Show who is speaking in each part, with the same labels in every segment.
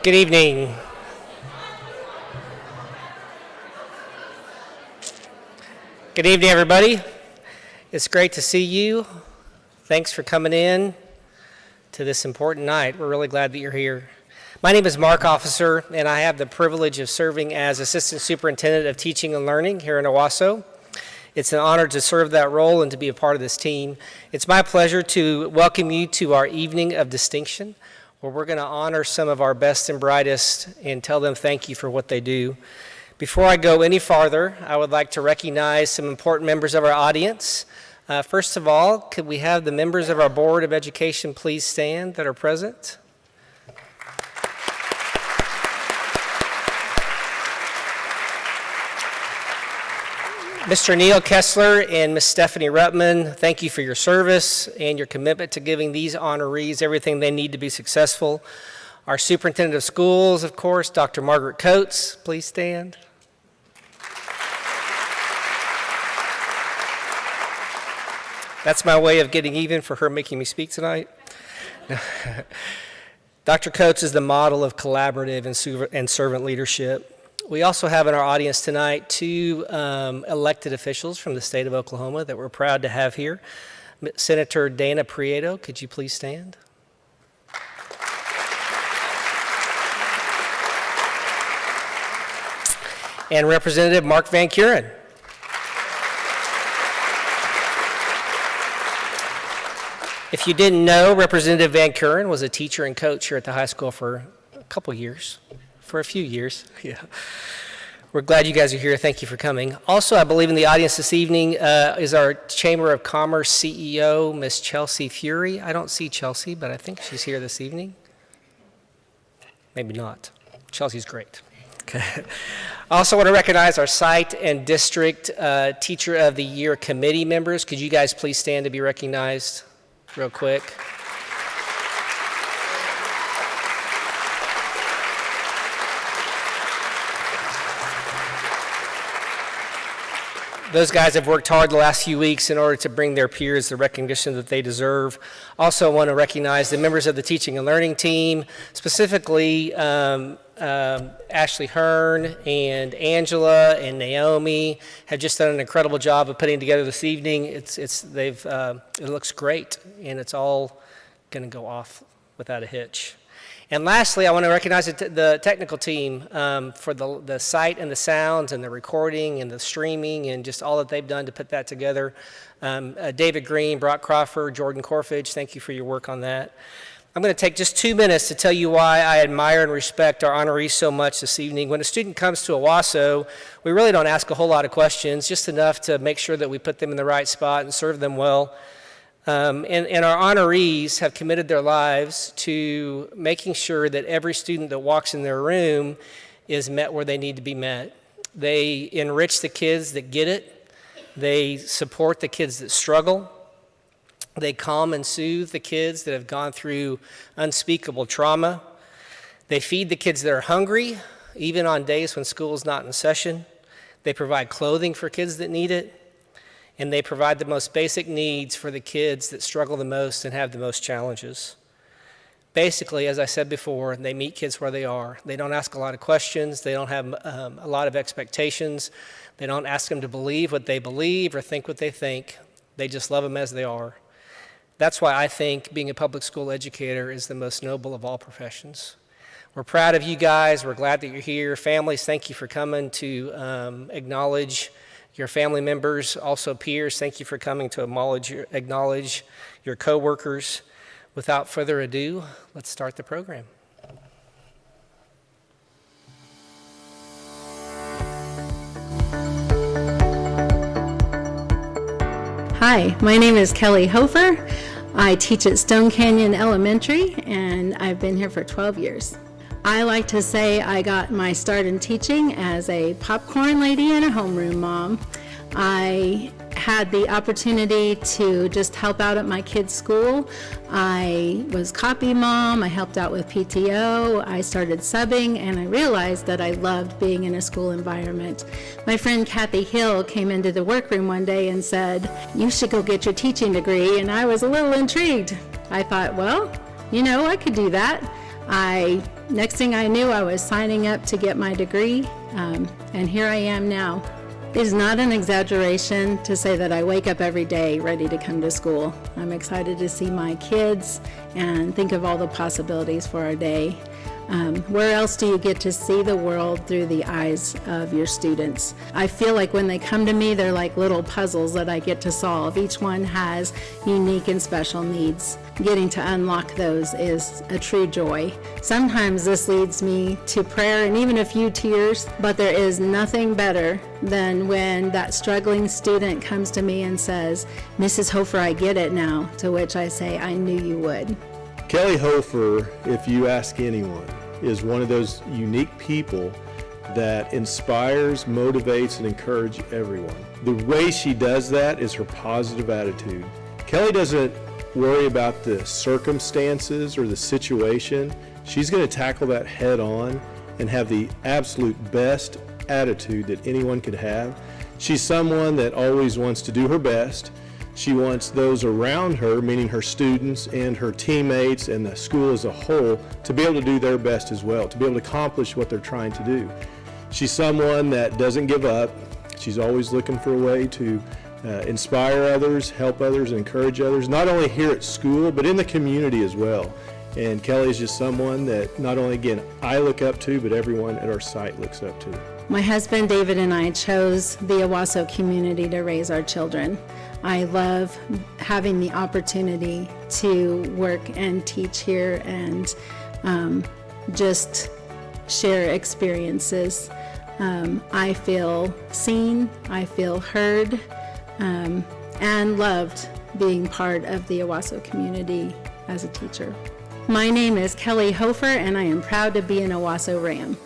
Speaker 1: Good evening. Good evening, everybody. It's great to see you. Thanks for coming in to this important night. We're really glad that you're here. My name is Mark Officer, and I have the privilege of serving as Assistant Superintendent of Teaching and Learning here in Owasso. It's an honor to serve that role and to be a part of this team. It's my pleasure to welcome you to our Evening of Distinction, where we're going to honor some of our best and brightest and tell them thank you for what they do. Before I go any farther, I would like to recognize some important members of our audience. First of all, could we have the members of our Board of Education please stand that are present? Mr. Neil Kessler and Ms. Stephanie Ruttman, thank you for your service and your commitment to giving these honorees everything they need to be successful. Our Superintendent of Schools, of course, Dr. Margaret Coates, please stand. That's my way of getting even for her making me speak tonight. Dr. Coates is the model of collaborative and servant leadership. We also have in our audience tonight two elected officials from the state of Oklahoma that we're proud to have here. Senator Dana Prieto, could you please stand? And Representative Mark Van Kuren. If you didn't know, Representative Van Kuren was a teacher and coach here at the high school for a few years. Yeah. We're glad you guys are here. Thank you for coming. Also, I believe in the audience this evening is our Chamber of Commerce CEO, Miss Chelsea Fury. I don't see Chelsea, but I think she's here this evening. Maybe not. Chelsea's great. Okay. I also want to recognize our site and district Teacher of the Year committee members. Could you guys please stand to be recognized real quick? Those guys have worked hard the last few weeks in order to bring their peers the recognition that they deserve. Also want to recognize the members of the teaching and learning team, specifically Ashley Hearn and Angela and Naomi have just done an incredible job of putting together this evening. It looks great, and it's all going to go off without a hitch. And lastly, I want to recognize the technical team for the sight and the sounds and the recording and the streaming and just all that they've done to put that together. David Green, Brock Crawford, Jordan Corfage, thank you for your work on that. I'm going to take just 2 minutes to tell you why I admire and respect our honorees so much this evening. When a student comes to Owasso, we really don't ask a whole lot of questions, just enough to make sure that we put them in the right spot and serve them well. And our honorees have committed their lives to making sure that every student that walks in their room is met where they need to be met. They enrich the kids that get it. They support the kids that struggle. They calm and soothe the kids that have gone through unspeakable trauma. They feed the kids that are hungry, even on days when school is not in session. They provide clothing for kids that need it. And they provide the most basic needs for the kids that struggle the most and have the most challenges. Basically, as I said before, they meet kids where they are. They don't ask a lot of questions. They don't have a lot of expectations. They don't ask them to believe what they believe or think what they think. They just love them as they are. That's why I think being a public school educator is the most noble of all professions. We're proud of you guys. We're glad that you're here. Families, thank you for coming to acknowledge your family members. Also peers, thank you for coming to acknowledge your coworkers. Without further ado, let's start the program.
Speaker 2: Hi, my name is Kelly Hofer. I teach at Stone Canyon Elementary, and I've been here for 12 years. I like to say I got my start in teaching as a popcorn lady and a homeroom mom. I had the opportunity to just help out at my kids' school. I was copy mom, I helped out with PTO, I started subbing, and I realized that I loved being in a school environment. My friend Kathy Hill came into the workroom one day and said, "You should go get your teaching degree," and I was a little intrigued. I thought, well, I could do that. I Next thing I knew, I was signing up to get my degree, and here I am now. It is not an exaggeration to say that I wake up every day ready to come to school. I'm excited to see my kids and think of all the possibilities for our day. Where else do you get to see the world through the eyes of your students? I feel like when they come to me, they're like little puzzles that I get to solve. Each one has unique and special needs. Getting to unlock those is a true joy. Sometimes this leads me to prayer and even a few tears, but there is nothing better than when that struggling student comes to me and says, "Mrs. Hofer, I get it now," to which I say, "I knew you would."
Speaker 3: Kelly Hofer, if you ask anyone, is one of those unique people that inspires, motivates, and encourages everyone. The way she does that is her positive attitude. Kelly doesn't worry about the circumstances or the situation. She's going to tackle that head on and have the absolute best attitude that anyone could have. She's someone that always wants to do her best. She wants those around her, meaning her students and her teammates and the school as a whole, to be able to do their best as well, to be able to accomplish what they're trying to do. She's someone that doesn't give up. She's always looking for a way to inspire others, help others, and encourage others, not only here at school, but in the community as well. And Kelly is just someone that not only, again, I look up to, but everyone at our site looks up to.
Speaker 2: My husband David and I chose the Owasso community to raise our children. I love having the opportunity to work and teach here and just share experiences. I feel seen, I feel heard, and loved being part of the Owasso community as a teacher. My name is Kelly Hofer, and I am proud to be an Owasso Ram.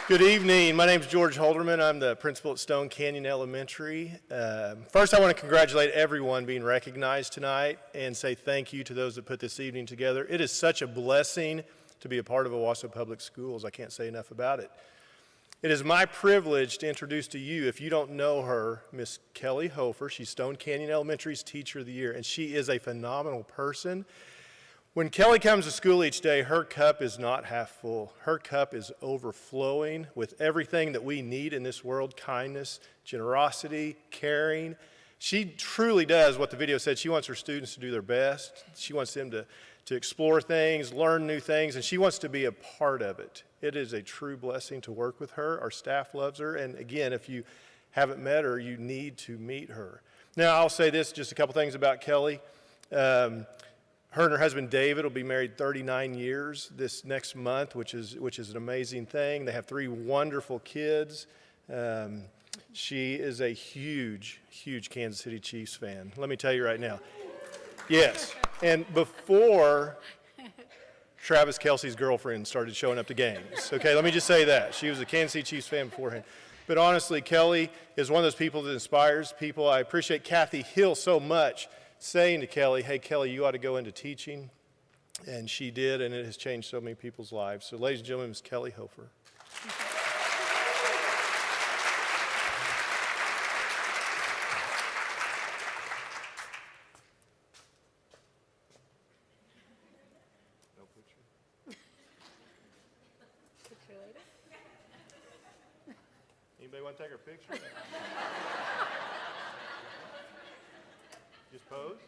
Speaker 4: Good evening. My name is George Holderman. I'm the principal at Stone Canyon Elementary. First, I want to congratulate everyone being recognized tonight and say thank you to those that put this evening together. It is such a blessing to be a part of Owasso Public Schools. I can't say enough about it. It is my privilege to introduce to you, if you don't know her, Miss Kelly Hofer. She's Stone Canyon Elementary's Teacher of the Year, and she is a phenomenal person. When Kelly comes to school each day, her cup is not half full. Her cup is overflowing with everything that we need in this world: kindness, generosity, caring. She truly does what the video said. She wants her students to do their best. She wants them to explore things, learn new things, and she wants to be a part of it. It is a true blessing to work with her. Our staff loves her, and again, if you haven't met her, you need to meet her. Now, I'll say this, just a couple things about Kelly. Her and her husband David will be married 39 years this next month, which is an amazing thing. They have 3 wonderful kids. She is a huge, huge Kansas City Chiefs fan. Let me tell you right now. Yes, and before Travis Kelce's girlfriend started showing up to games. Okay, let me just say that. She was a Kansas City Chiefs fan beforehand. But honestly, Kelly is one of those people that inspires people. I appreciate Kathy Hill so much saying to Kelly, "Hey, Kelly, you ought to go into teaching." And she did, and it has changed so many people's lives. So ladies and gentlemen, Ms. Kelly Hofer. Anybody want to take our picture? Just pose?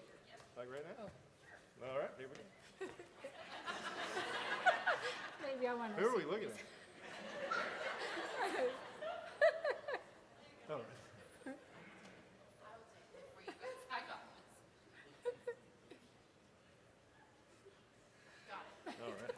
Speaker 4: Like right now? Oh. All right, here we go.
Speaker 5: Maybe I want to.
Speaker 4: Who are we looking at? All right. All right.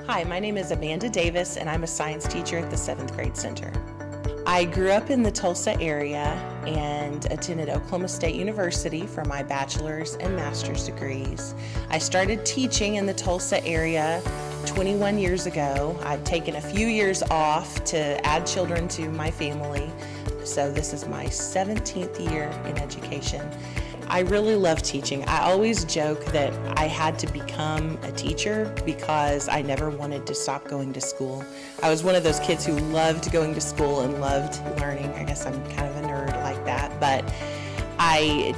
Speaker 6: Hi, my name is Amanda Davis, and I'm a science teacher at the 7th Grade Center. I grew up in the Tulsa area and attended Oklahoma State University for my bachelor's and master's degrees. I started teaching in the Tulsa area 21 years ago. I've taken a few years off to add children to my family, so this is my 17th year in education. I really love teaching. I always joke that I had to become a teacher because I never wanted to stop going to school. I was one of those kids who loved going to school and loved learning. I guess I'm kind of a nerd like that, but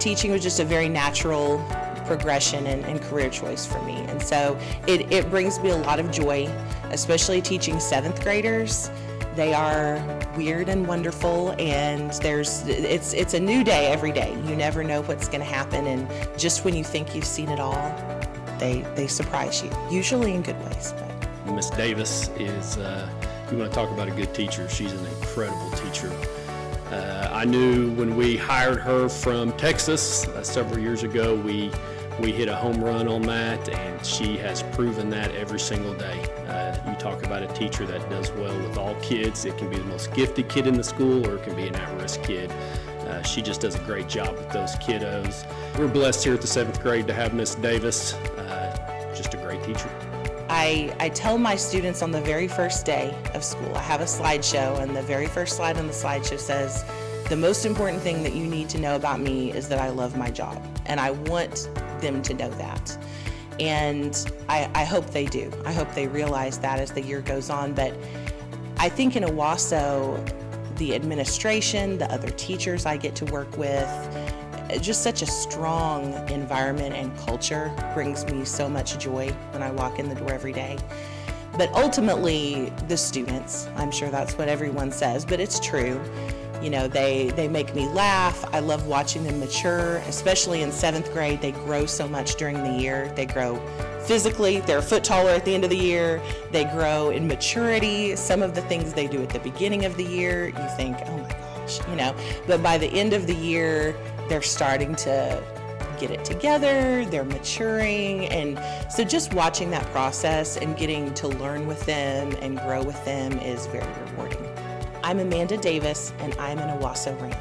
Speaker 6: teaching was just a very natural progression and career choice for me. And so it brings me a lot of joy, especially teaching 7th graders. They are weird and wonderful, and it's a new day every day. You never know what's going to happen, and just when you think you've seen it all, they surprise you, usually in good ways.
Speaker 5: Miss Davis is, you want to talk about a good teacher, she's an incredible teacher. I knew when we hired her from Texas several years ago, we hit a home run on that, and she has proven that every single day. You talk about a teacher that does well with all kids. It can be the most gifted kid in the school, or it can be an at-risk kid. She just does a great job with those kiddos. We're blessed here at the 7th grade to have Miss Davis, just a great teacher.
Speaker 6: I tell my students on the very first day of school, I have a slideshow, and the very first slide on the slideshow says, the most important thing that you need to know about me is that I love my job, and I want them to know that. And I hope they do. I hope they realize that as the year goes on. But I think in Owasso, the administration, the other teachers I get to work with, just such a strong environment and culture brings me so much joy when I walk in the door every day. But ultimately, the students, I'm sure that's what everyone says, but it's true. You know, they make me laugh. I love watching them mature, especially in 7th grade. They grow so much during the year. They grow physically, they're a foot taller at the end of the year. They grow in maturity. Some of the things they do at the beginning of the year, you think, oh my gosh, you know, but by the end of the year, they're starting to get it together, they're maturing, and so just watching that process and getting to learn with them and grow with them is very rewarding. I'm Amanda Davis, and I'm an Owasso Ram.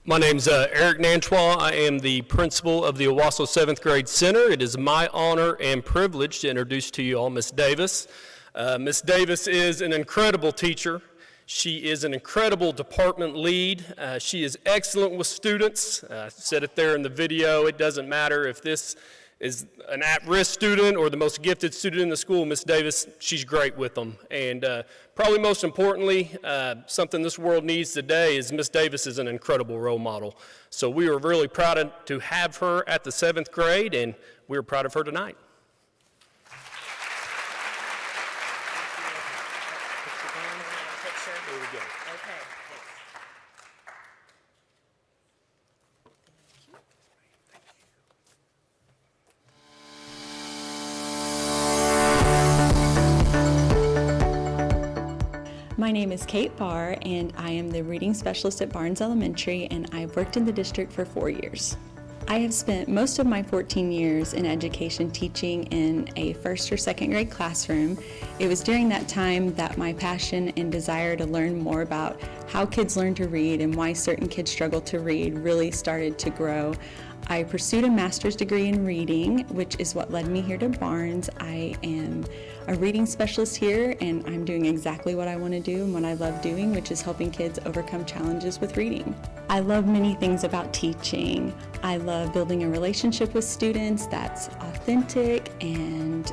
Speaker 5: My name's Eric Nanchois. I am the principal of the Owasso 7th Grade Center. It is my honor and privilege to introduce to you all Miss Davis. Miss Davis is an incredible teacher. She is an incredible department lead. She is excellent with students. I said it there in the video. It doesn't matter if this is an at-risk student or the most gifted student in the school. Miss Davis, she's great with them. And probably most importantly, something this world needs today is Miss Davis is an incredible role model. So we are really proud to have her at the 7th grade, and we're proud of her tonight.
Speaker 7: My name is Kate Barr, and I am the reading specialist at Barnes Elementary, and I've worked in the district for 4 years. I have spent most of my 14 years in education teaching in a 1st or 2nd grade classroom. It was during that time that my passion and desire to learn more about how kids learn to read and why certain kids struggle to read really started to grow. I pursued a master's degree in reading, which is what led me here to Barnes. I am a reading specialist here, and I'm doing exactly what I want to do and what I love doing, which is helping kids overcome challenges with reading. I love many things about teaching. I love building a relationship with students that's authentic, and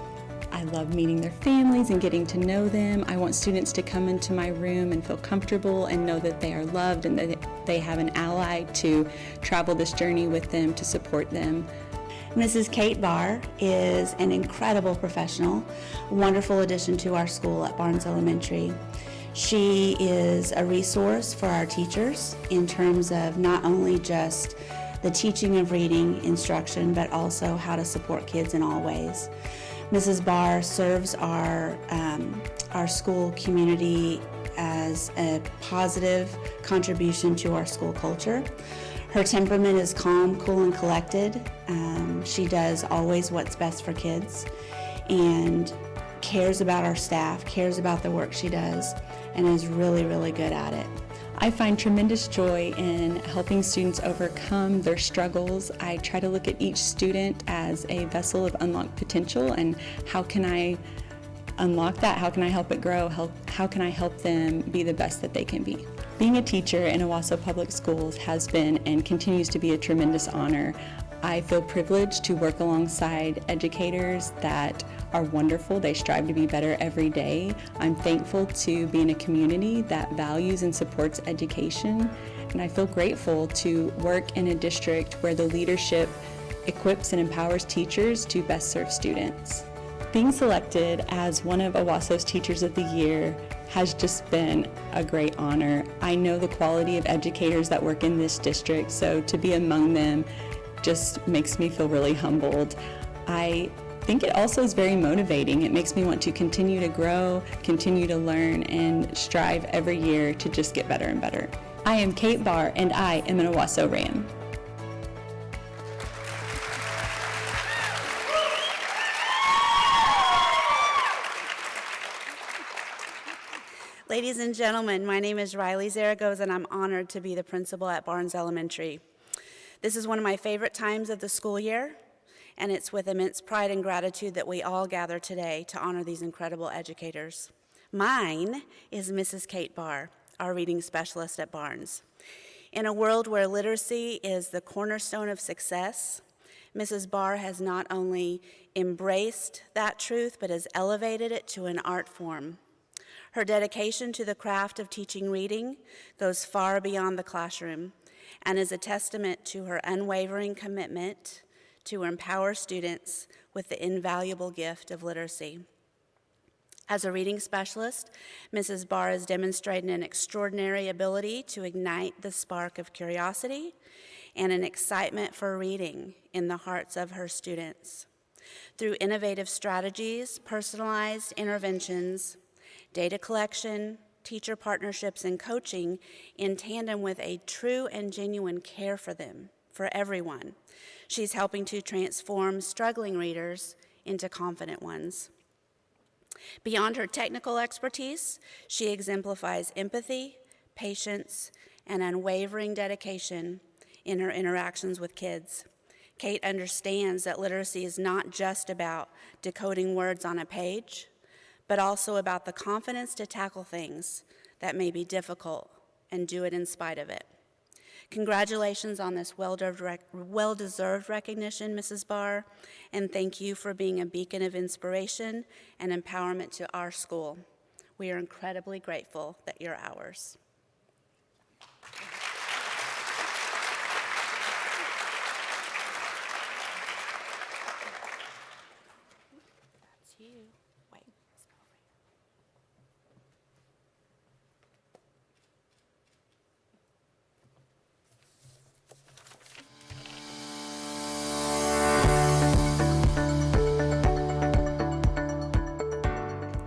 Speaker 7: I love meeting their families and getting to know them. I want students to come into my room and feel comfortable and know that they are loved and that they have an ally to travel this journey with them, to support them.
Speaker 8: Mrs. Kate Barr is an incredible professional, wonderful addition to our school at Barnes Elementary. She is a resource for our teachers in terms of not only just the teaching of reading instruction, but also how to support kids in all ways. Mrs. Barr serves our school community as a positive contribution to our school culture. Her temperament is calm, cool, and collected. She does always what's best for kids and cares about our staff, cares about the work she does, and is really, really good at it.
Speaker 7: I find tremendous joy in helping students overcome their struggles. I try to look at each student as a vessel of unlocked potential, and how can I unlock that? How can I help it grow? How can I help them be the best that they can be? Being a teacher in Owasso Public Schools has been and continues to be a tremendous honor. I feel privileged to work alongside educators that are wonderful. They strive to be better every day. I'm thankful to be in a community that values and supports education, and I feel grateful to work in a district where the leadership equips and empowers teachers to best serve students. Being selected as one of Owasso's Teachers of the Year has just been a great honor. I know the quality of educators that work in this district, so to be among them just makes me feel really humbled. I think it also is very motivating. It makes me want to continue to grow, continue to learn, and strive every year to just get better and better. I am Kate Barr, and I am an Owasso Ram.
Speaker 8: Ladies and gentlemen, my name is Riley Zaragoza, and I'm honored to be the principal at Barnes Elementary. This is one of my favorite times of the school year, and it's with immense pride and gratitude that we all gather today to honor these incredible educators. Mine is Mrs. Kate Barr, our reading specialist at Barnes. In a world where literacy is the cornerstone of success, Mrs. Barr has not only embraced that truth, but has elevated it to an art form. Her dedication to the craft of teaching reading goes far beyond the classroom and is a testament to her unwavering commitment to empower students with the invaluable gift of literacy. As a reading specialist, Mrs. Barr has demonstrated an extraordinary ability to ignite the spark of curiosity and an excitement for reading in the hearts of her students. Through innovative strategies, personalized interventions, data collection, teacher partnerships, and coaching in tandem with a true and genuine care for them, for everyone, she's helping to transform struggling readers into confident ones. Beyond her technical expertise, she exemplifies empathy, patience, and unwavering dedication in her interactions with kids. Kate understands that literacy is not just about decoding words on a page, but also about the confidence to tackle things that may be difficult and do it in spite of it. Congratulations on this well-deserved recognition, Mrs. Barr, and thank you for being a beacon of inspiration and empowerment to our school. We are incredibly grateful that you're ours. That's you. Wait.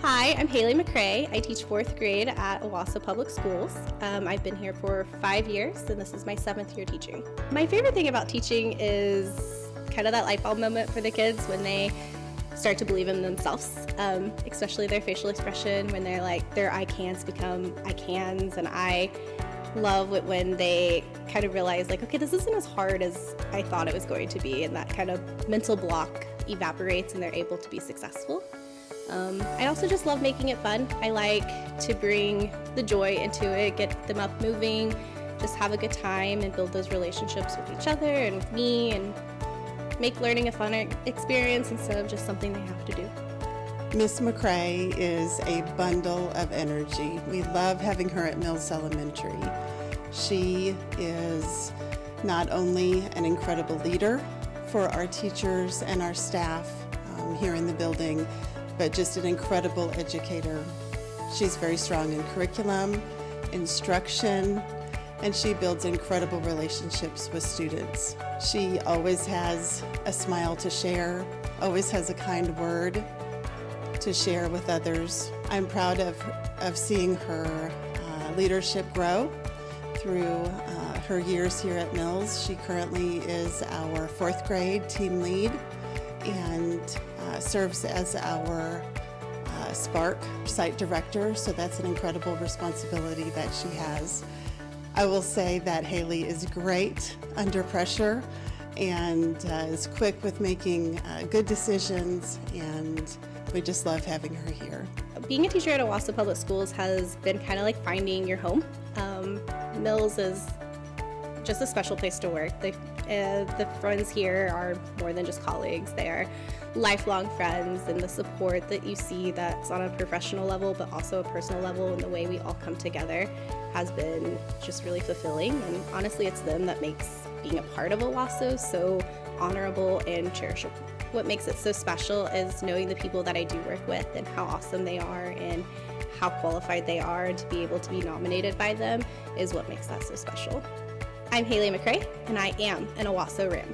Speaker 9: Hi, I'm Haley McCrae. I teach 4th grade at Owasso Public Schools. I've been here for 5 years, and this is my 7th year teaching. My favorite thing about teaching is kind of that light bulb moment for the kids when they start to believe in themselves, especially their facial expression, when they're like, their I can'ts become I cans, and I love it when they kind of realize, like, okay, this isn't as hard as I thought it was going to be, and that kind of mental block evaporates and they're able to be successful. I also just love making it fun. I like to bring the joy into it, get them up moving, just have a good time and build those relationships with each other and with me, and make learning a fun experience instead of just something they have to do.
Speaker 10: Miss McCrae is a bundle of energy. We love having her at Mills Elementary. She is not only an incredible leader for our teachers and our staff here in the building, but just an incredible educator. She's very strong in curriculum, instruction, and she builds incredible relationships with students. She always has a smile to share, always has a kind word to share with others. I'm proud of seeing her leadership grow through her years here at Mills. She currently is our 4th grade team lead and serves as our Spark site director, so that's an incredible responsibility that she has. I will say that Haley is great under pressure and is quick with making good decisions and We just love having her here.
Speaker 9: Being a teacher at Owasso Public Schools has been kind of like finding your home. Mills is just a special place to work. The friends here are more than just colleagues. They are lifelong friends, and the support that you see that's on a professional level but also a personal level, and the way we all come together has been just really fulfilling. And honestly, it's them that makes being a part of Owasso so honorable and cherishable. What makes it so special is knowing the people that I do work with and how awesome they are and how qualified they are, and to be able to be nominated by them is what makes that so special. I'm Haley McCrae, and I am an Owasso Ram.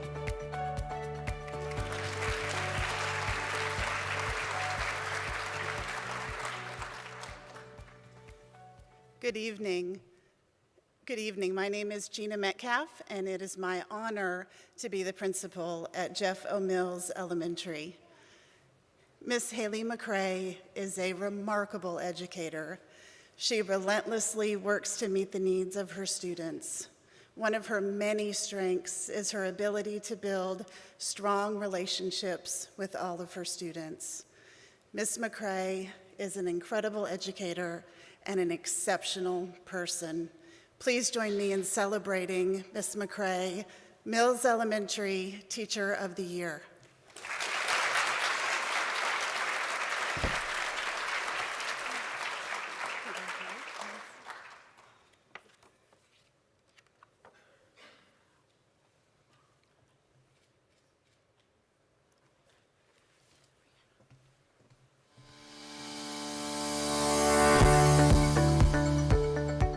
Speaker 10: Good evening. Good evening. My name is Gina Metcalf, and it is my honor to be the principal at Jeff O. Mills Elementary. Miss Haley McCrae is a remarkable educator. She relentlessly works to meet the needs of her students. One of her many strengths is her ability to build strong relationships with all of her students. Miss McCrae is an incredible educator and an exceptional person. Please join me in celebrating Miss McCrae, Mills Elementary Teacher of the Year.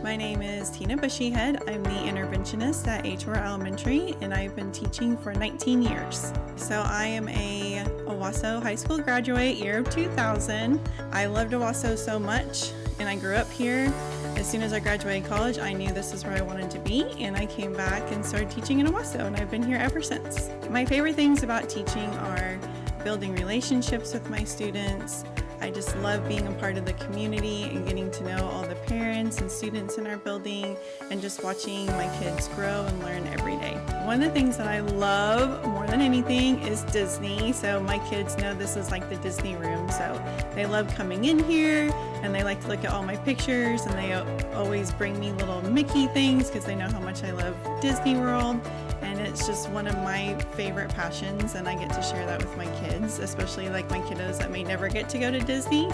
Speaker 11: My name is Tina Bushyhead. I'm the interventionist at Ator Elementary, and I've been teaching for 19 years. So I am a Owasso High School graduate, year of 2000. I loved Owasso so much, and I grew up here. As soon as I graduated college, I knew this is where I wanted to be, and I came back and started teaching in Owasso, and I've been here ever since. My favorite things about teaching are building relationships with my students. I just love being a part of the community and getting to know all the parents and students in our building, and just watching my kids grow and learn every day. One of the things that I love more than anything is Disney. So my kids know this is like the Disney room. So they love coming in here, and they like to look at all my pictures, and they always bring me little Mickey things because they know how much I love Disney World. And it's just one of my favorite passions, and I get to share that with my kids, especially like my kiddos that may never get to go to Disney.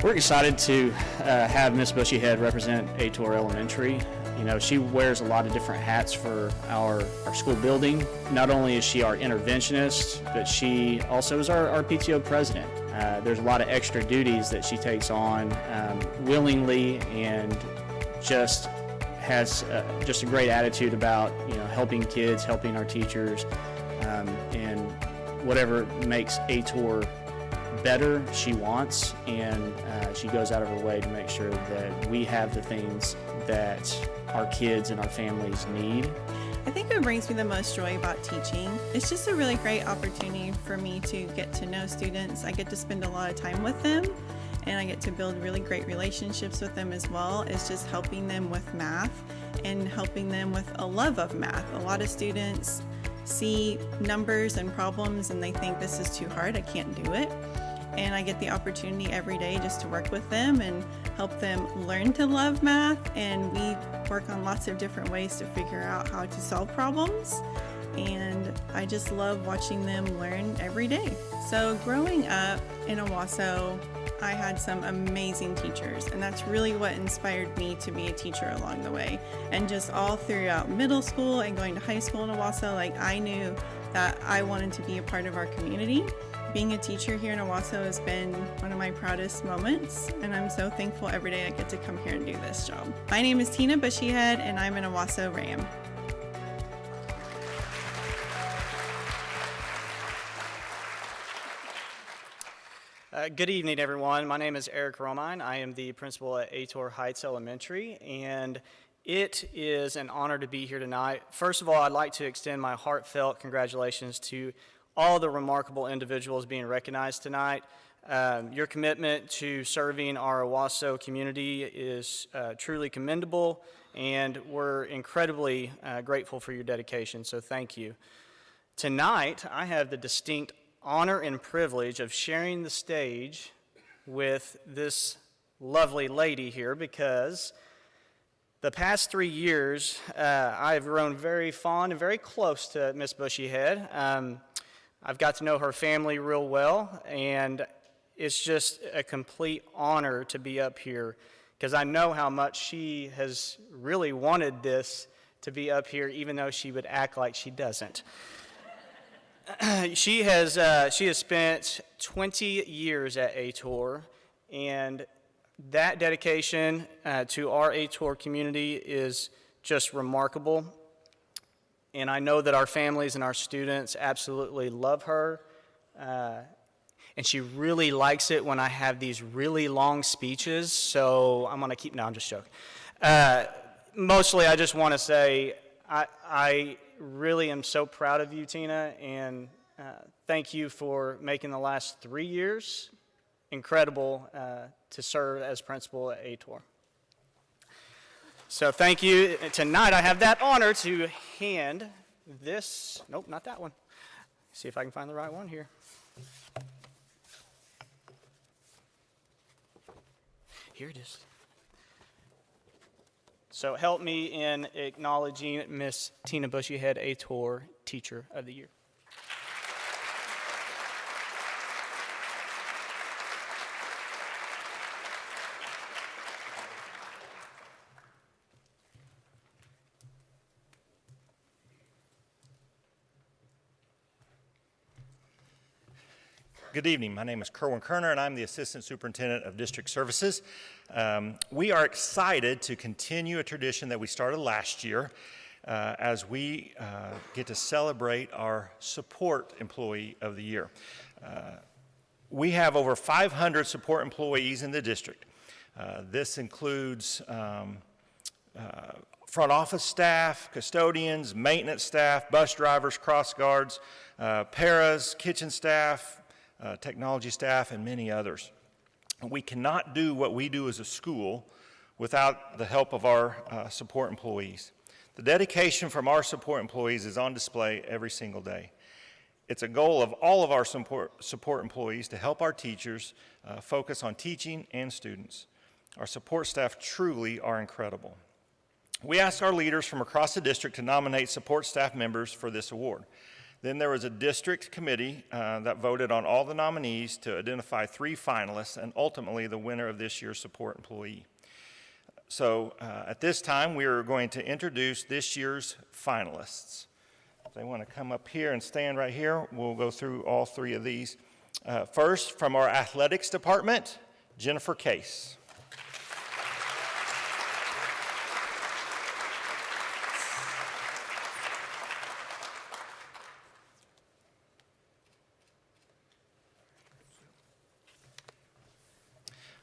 Speaker 12: We're excited to have Miss Bushyhead represent Ator Elementary. You know, she wears a lot of different hats for our school building. Not only is she our interventionist, but she also is our PTO president. There's a lot of extra duties that she takes on willingly, and just has just a great attitude about, you know, helping kids, helping our teachers, and whatever makes Ator better, she wants, and she goes out of her way to make sure that we have the things that our kids and our families need.
Speaker 11: I think what brings me the most joy about teaching, it's just a really great opportunity for me to get to know students. I get to spend a lot of time with them, and I get to build really great relationships with them as well. It's just helping them with math and helping them with a love of math. A lot of students see numbers and problems and they think this is too hard, I can't do it. And I get the opportunity every day just to work with them and help them learn to love math. And we work on lots of different ways to figure out how to solve problems. And I just love watching them learn every day. So growing up in Owasso, I had some amazing teachers, and that's really what inspired me to be a teacher along the way. And just all throughout middle school and going to high school in Owasso, like, I knew that I wanted to be a part of our community. Being a teacher here in Owasso has been one of my proudest moments, and I'm so thankful every day I get to come here and do this job. My name is Tina Bushyhead, and I'm an Owasso Ram.
Speaker 13: Good evening, everyone. My name is Eric Romine. I am the principal at Ator Heights Elementary, and it is an honor to be here tonight. First of all, I'd like to extend my heartfelt congratulations to all the remarkable individuals being recognized tonight. Your commitment to serving our Owasso community is truly commendable, and we're incredibly grateful for your dedication, so thank you. Tonight, I have the distinct honor and privilege of sharing the stage with this lovely lady here, because the past 3 years, I've grown very fond and very close to Miss Bushyhead. I've got to know her family real well, and it's just a complete honor to be up here, because I know how much she has really wanted this to be up here, even though she would act like she doesn't. She has spent 20 years at ATOR, and that dedication to our ATOR community is just remarkable. And I know that our families and our students absolutely love her. And she really likes it when I have these really long speeches, so I'm gonna keep, no, I'm just joking. Mostly I just wanna say, I really am so proud of you, Tina, and thank you for making the last 3 years incredible to serve as principal at ATOR. So thank you. Tonight I have that honor to hand this, nope, not that one. See if I can find the right one here. Here it is. So help me in acknowledging Miss Tina Bushyhead, ATOR Teacher of the Year.
Speaker 14: Good evening. My name is Kerwin Kerner, and I'm the Assistant Superintendent of District Services. We are excited to continue a tradition that we started last year as we get to celebrate our Support Employee of the Year. We have over 500 support employees in the district. This includes front office staff, custodians, maintenance staff, bus drivers, cross guards, paras, kitchen staff, technology staff, and many others. We cannot do what we do as a school without the help of our support employees. The dedication from our support employees is on display every single day. It's a goal of all of our support employees to help our teachers focus on teaching and students. Our support staff truly are incredible. We asked our leaders from across the district to nominate support staff members for this award. Then there was a district committee that voted on all the nominees to identify 3 finalists and ultimately the winner of this year's support employee. So at this time, we are going to introduce this year's finalists. If they want to come up here and stand right here, we'll go through all 3 of these. First, from our athletics department, Jennifer Case.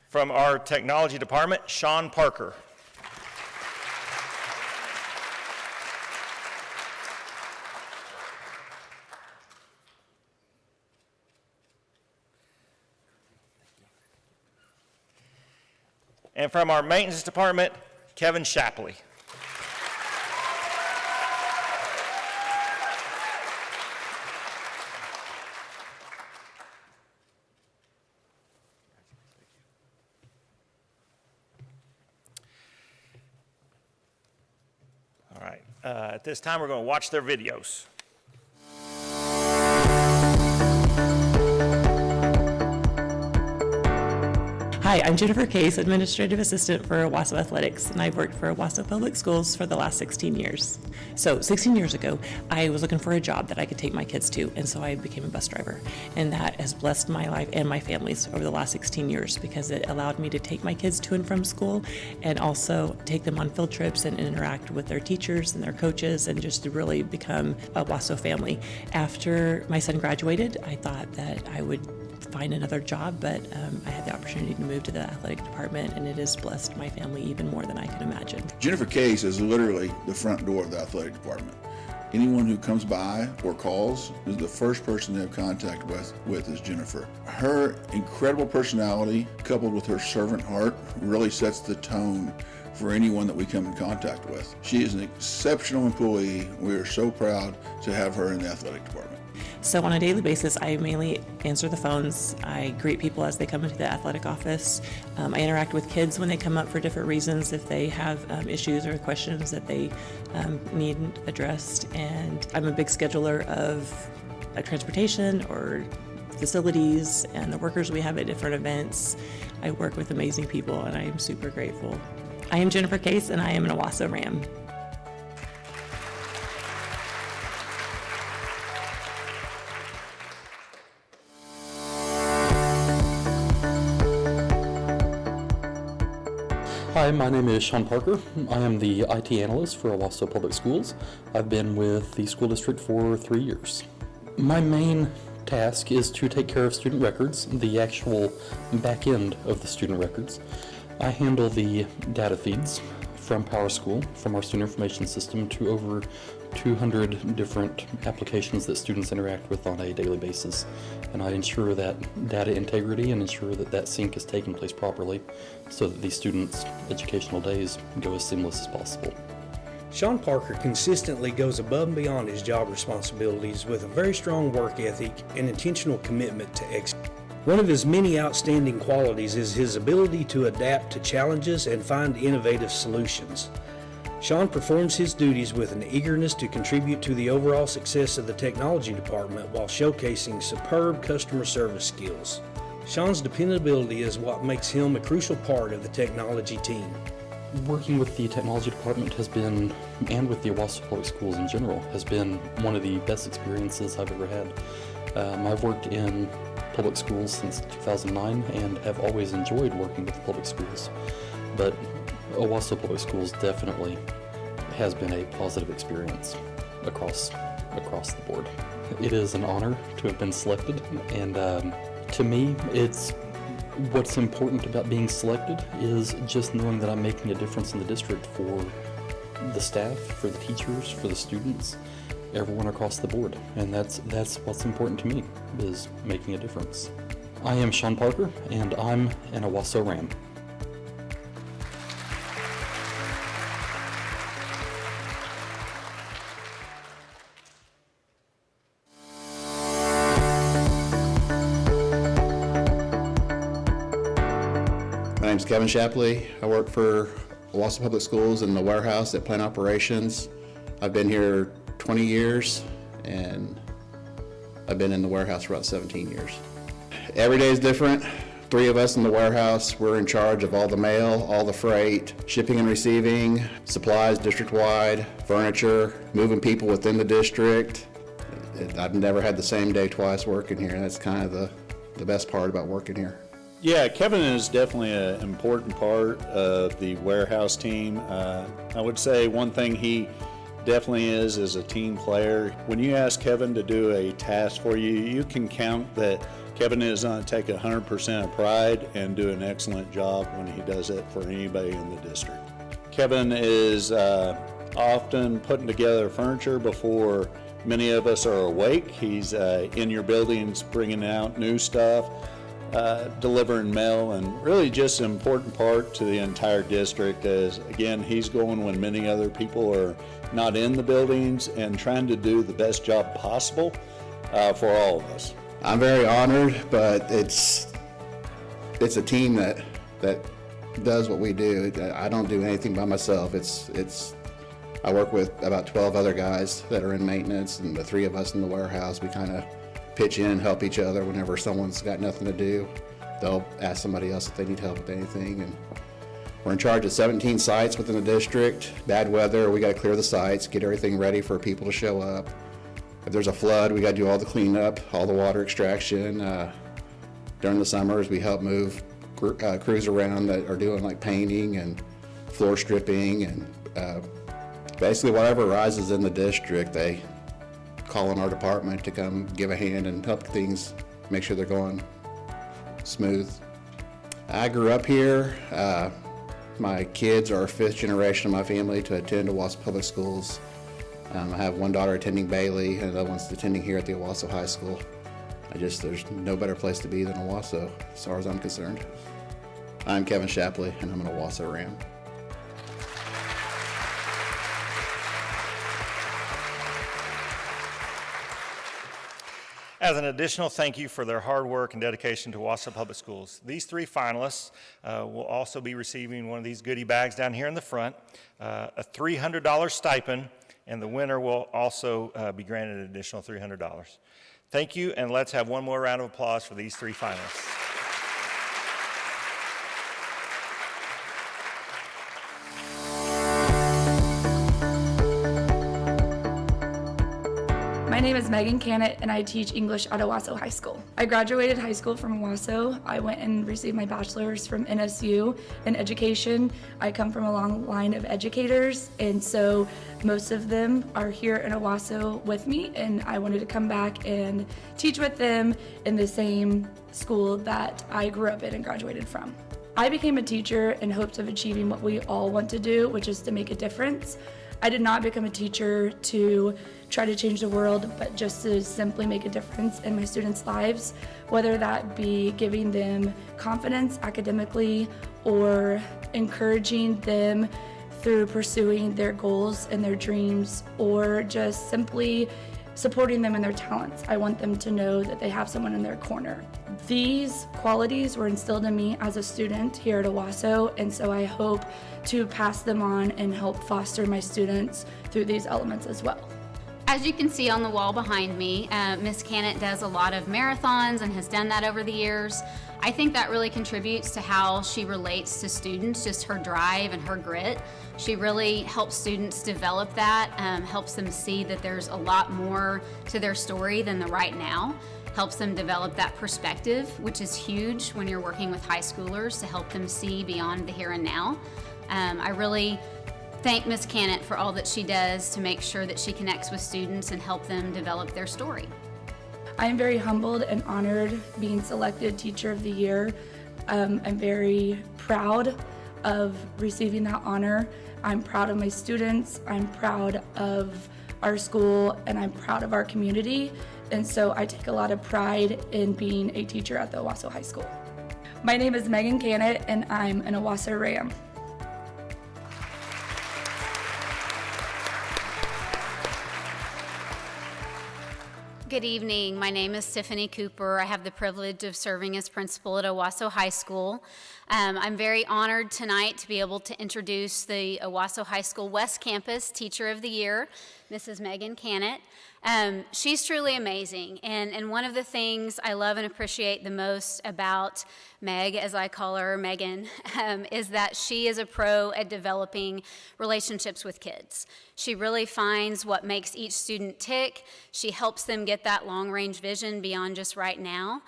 Speaker 14: From our technology department, Sean Parker. And from our maintenance department, Kevin Shapley. At this time, we're going to watch their videos.
Speaker 6: Hi, I'm Jennifer Case, Administrative Assistant for Owasso Athletics, and I've worked for Owasso Public Schools for the last 16 years. So 16 years ago, I was looking for a job that I could take my kids to, and so I became a bus driver. And that has blessed my life and my family's over the last 16 years because it allowed me to take my kids to and from school and also take them on field trips and interact with their teachers and their coaches and just to really become a Owasso family. After my son graduated, I thought that I would find another job, but I had the opportunity to move to the athletic department, and it has blessed my family even more than I can imagine.
Speaker 15: Jennifer Case is literally the front door of the athletic department. Anyone who comes by or calls is the first person to have contact with is Jennifer. Her incredible personality, coupled with her servant heart, really sets the tone for anyone that we come in contact with. She is an exceptional employee. We are so proud to have her in the athletic department.
Speaker 6: So on a daily basis, I mainly answer the phones. I greet people as they come into the athletic office. I interact with kids when they come up for different reasons, if they have issues or questions that they need addressed. And I'm a big scheduler of transportation or facilities and the workers we have at different events. I work with amazing people and I am super grateful. I am Jennifer Case and I am an Owasso Ram.
Speaker 16: Hi, my name is Sean Parker. I am the IT analyst for Owasso Public Schools. I've been with the school district for 3 years. My main task is to take care of student records, the actual back end of the student records. I handle the data feeds from PowerSchool, from our student information system, to over 200 different applications that students interact with on a daily basis. And I ensure that data integrity and ensure that that sync is taking place properly so that these students' educational days go as seamless as possible.
Speaker 17: Sean Parker consistently goes above and beyond his job responsibilities with a very strong work ethic and intentional commitment to excellence. One of his many outstanding qualities is his ability to adapt to challenges and find innovative solutions. Sean performs his duties with an eagerness to contribute to the overall success of the technology department while showcasing superb customer service skills. Sean's dependability is what makes him a crucial part of the technology team.
Speaker 16: Working with the technology department has been, and with the Owasso Public Schools in general, has been one of the best experiences I've ever had. I've worked in public schools since 2009 and have always enjoyed working with the public schools. But Owasso Public Schools definitely has been a positive experience across the board. It is an honor to have been selected, and to me, what's important about being selected is just knowing that I'm making a difference in the district for the staff, for the teachers, for the students, everyone across the board. And that's what's important to me, is making a difference. I am Sean Parker, and I'm an Owasso Ram.
Speaker 18: My name's Kevin Shapley. I work for Owasso Public Schools in the warehouse at plant operations. I've been here 20 years and I've been in the warehouse for about 17 years. Every day is different. 3 of us in the warehouse, we're in charge of all the mail, all the freight, shipping and receiving, supplies district-wide, furniture, moving people within the district. I've never had the same day twice working here. That's kind of the best part about working here.
Speaker 19: Yeah, Kevin is definitely an important part of the warehouse team. I would say one thing he definitely is a team player. When you ask Kevin to do a task for you, you can count that Kevin is going to take 100% of pride and do an excellent job when he does it for anybody in the district. Kevin is often putting together furniture before many of us are awake. He's in your buildings bringing out new stuff, delivering mail, and really just an important part to the entire district, as again, he's going when many other people are not in the buildings and trying to do the best job possible for all of us.
Speaker 18: I'm very honored, but it's a team that does what we do. I don't do anything by myself. I work with about 12 other guys that are in maintenance, and the 3 of us in the warehouse, we kind of pitch in, help each other. Whenever someone's got nothing to do, they'll ask somebody else if they need help with anything. And we're in charge of 17 sites within the district. Bad weather, we got to clear the sites, get everything ready for people to show up. If there's a flood, we got to do all the cleanup, all the water extraction. During the summers, we help move crews around that are doing like painting and floor stripping, and basically whatever arises in the district, they call on our department to come give a hand and help things, make sure they're going smooth. I grew up here. My kids are 5th generation of my family to attend Owasso Public Schools. I have one daughter attending Bailey and another one's attending here at the Owasso High School. There's no better place to be than Owasso, as far as I'm concerned. I'm Kevin Shapley, and I'm an Owasso Ram.
Speaker 14: as an additional thank you for their hard work and dedication to Owasso Public Schools. These 3 finalists will also be receiving one of these goodie bags down here in the front, a $300 stipend, and the winner will also be granted an additional $300. Thank you, and let's have one more round of applause for these 3 finalists.
Speaker 20: My name is Megan Cannett, and I teach English at Owasso High School. I graduated high school from Owasso. I went and received my bachelor's from NSU in education. I come from a long line of educators, and so most of them are here in Owasso with me, and I wanted to come back and teach with them in the same school that I grew up in and graduated from. I became a teacher in hopes of achieving what we all want to do, which is to make a difference. I did not become a teacher to try to change the world, but just to simply make a difference in my students' lives, whether that be giving them confidence academically or encouraging them through pursuing their goals and their dreams, or just simply supporting them in their talents. I want them to know that they have someone in their corner. These qualities were instilled in me as a student here at Owasso, and so I hope to pass them on and help foster my students through these elements as well.
Speaker 21: As you can see on the wall behind me, Miss Cannett does a lot of marathons and has done that over the years. I think that really contributes to how she relates to students, just her drive and her grit. She really helps students develop that, helps them see that there's a lot more to their story than the right now, helps them develop that perspective, which is huge when you're working with high schoolers to help them see beyond the here and now. I really thank Ms. Cannett for all that she does to make sure that she connects with students and help them develop their story.
Speaker 20: I am very humbled and honored being selected Teacher of the Year. I'm very proud of receiving that honor. I'm proud of my students, I'm proud of our school, and I'm proud of our community. And so I take a lot of pride in being a teacher at the Owasso High School. My name is Megan Cannett, and I'm an Owasso Ram.
Speaker 21: Good evening. My name is Tiffany Cooper. I have the privilege of serving as principal at Owasso High School. I'm very honored tonight to be able to introduce the Owasso High School West Campus Teacher of the Year, Mrs. Megan Cannett. She's truly amazing, and one of the things I love and appreciate the most about Meg, as I call her, Megan, is that she is a pro at developing relationships with kids. She really finds what makes each student tick. She helps them get that long-range vision beyond just right now.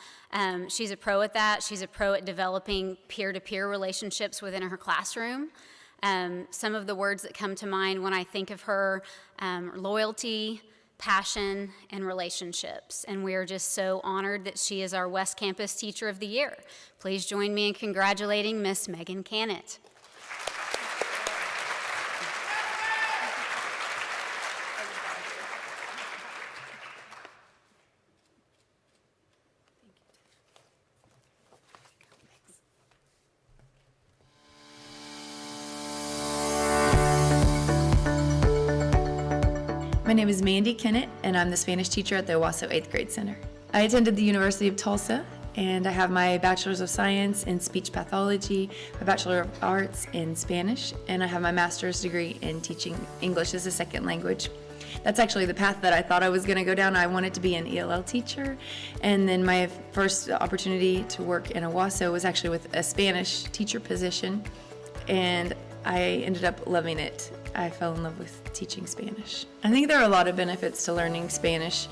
Speaker 21: She's a pro at that. She's a pro at developing peer-to-peer relationships within her classroom. Some of the words that come to mind when I think of her, loyalty, passion, and relationships. And we are just so honored that she is our West Campus Teacher of the Year. Please join me in congratulating Miss Megan Cannett.
Speaker 22: My name is Mandy Kennett, and I'm the Spanish teacher at the Owasso 8th Grade Center. I attended the University of Tulsa, and I have my Bachelor's of Science in Speech Pathology, my Bachelor of Arts in Spanish, and I have my Master's degree in teaching English as a second language. That's actually the path that I thought I was going to go down. I wanted to be an ELL teacher, and then my first opportunity to work in Owasso was actually with a Spanish teacher position, and I ended up loving it. I fell in love with teaching Spanish. I think there are a lot of benefits to learning Spanish.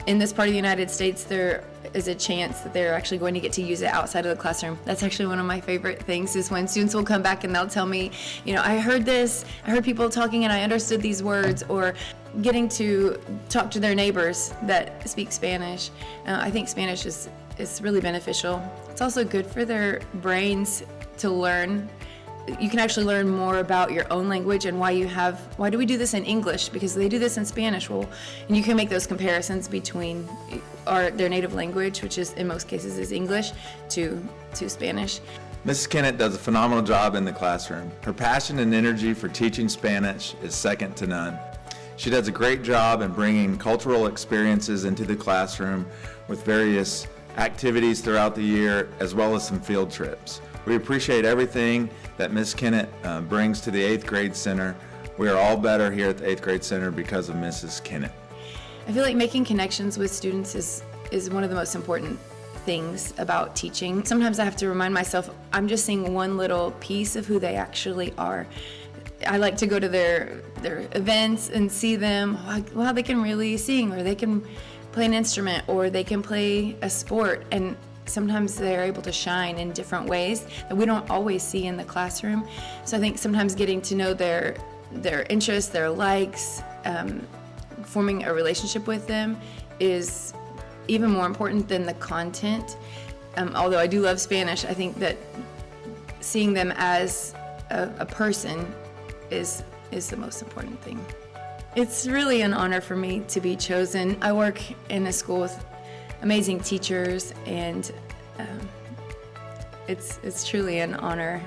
Speaker 22: In this part of the United States, there is a chance that they're actually going to get to use it outside of the classroom. That's actually one of my favorite things, is when students will come back and they'll tell me, you know, I heard this, I heard people talking and I understood these words, or getting to talk to their neighbors that speak Spanish. I think Spanish is really beneficial. It's also good for their brains to learn. You can actually learn more about your own language and why do we do this in English because they do this in Spanish. Well, and you can make those comparisons between their native language, which is in most cases is English, to Spanish.
Speaker 23: Mrs. Kennett does a phenomenal job in the classroom. Her passion and energy for teaching Spanish is second to none.
Speaker 1: She does a great job in bringing cultural experiences into the classroom with various activities throughout the year, as well as some field trips. We appreciate everything that Ms. Kennett brings to the 8th grade center. We are all better here at the 8th grade center because of Mrs. Kennett.
Speaker 22: I feel like making connections with students is one of the most important things about teaching. Sometimes I have to remind myself I'm just seeing one little piece of who they actually are. I like to go to their events and see them, wow, they can really sing, or they can play an instrument, or they can play a sport, and sometimes they're able to shine in different ways that we don't always see in the classroom. So I think sometimes getting to know their interests, their likes, forming a relationship with them is even more important than the content. Although I do love Spanish, I think that seeing them as a person is the most important thing. It's really an honor for me to be chosen. I work in a school with amazing teachers, and it's truly an honor.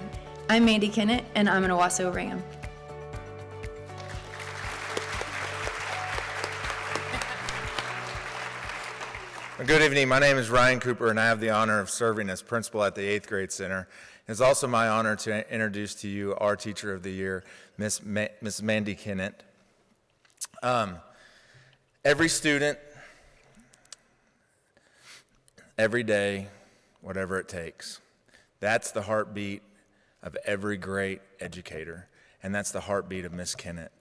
Speaker 22: I'm Mandy Kennett, and I'm an Owasso Ram.
Speaker 1: Good evening. My name is Ryan Cooper, and I have the honor of serving as principal at the 8th grade center. It's also my honor to introduce to you our teacher of the year, Miss Mandy Kennett. Every student, every day, whatever it takes. That's the heartbeat of every great educator, and that's the heartbeat of Miss Kennett.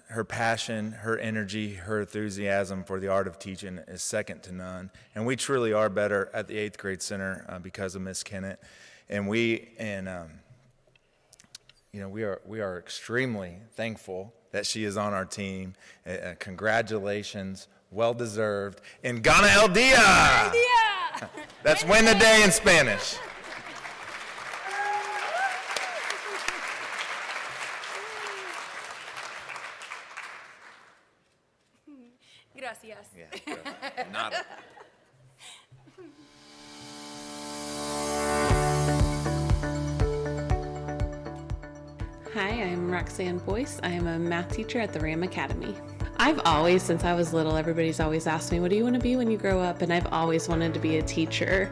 Speaker 1: Her passion, her energy, her enthusiasm for the art of teaching is second to none. And we truly are better at the 8th grade center because of Miss Kennett. And we are extremely thankful that she is on our team. Congratulations, well deserved. And Gana el Dia! That's win the day in Spanish.
Speaker 22: Gracias.
Speaker 1: Yeah, nada.
Speaker 6: Hi, I'm Roxanne Boyce. I am a math teacher at the Ram Academy. I've always, since I was little, everybody's always asked me, what do you want to be when you grow up? And I've always wanted to be a teacher.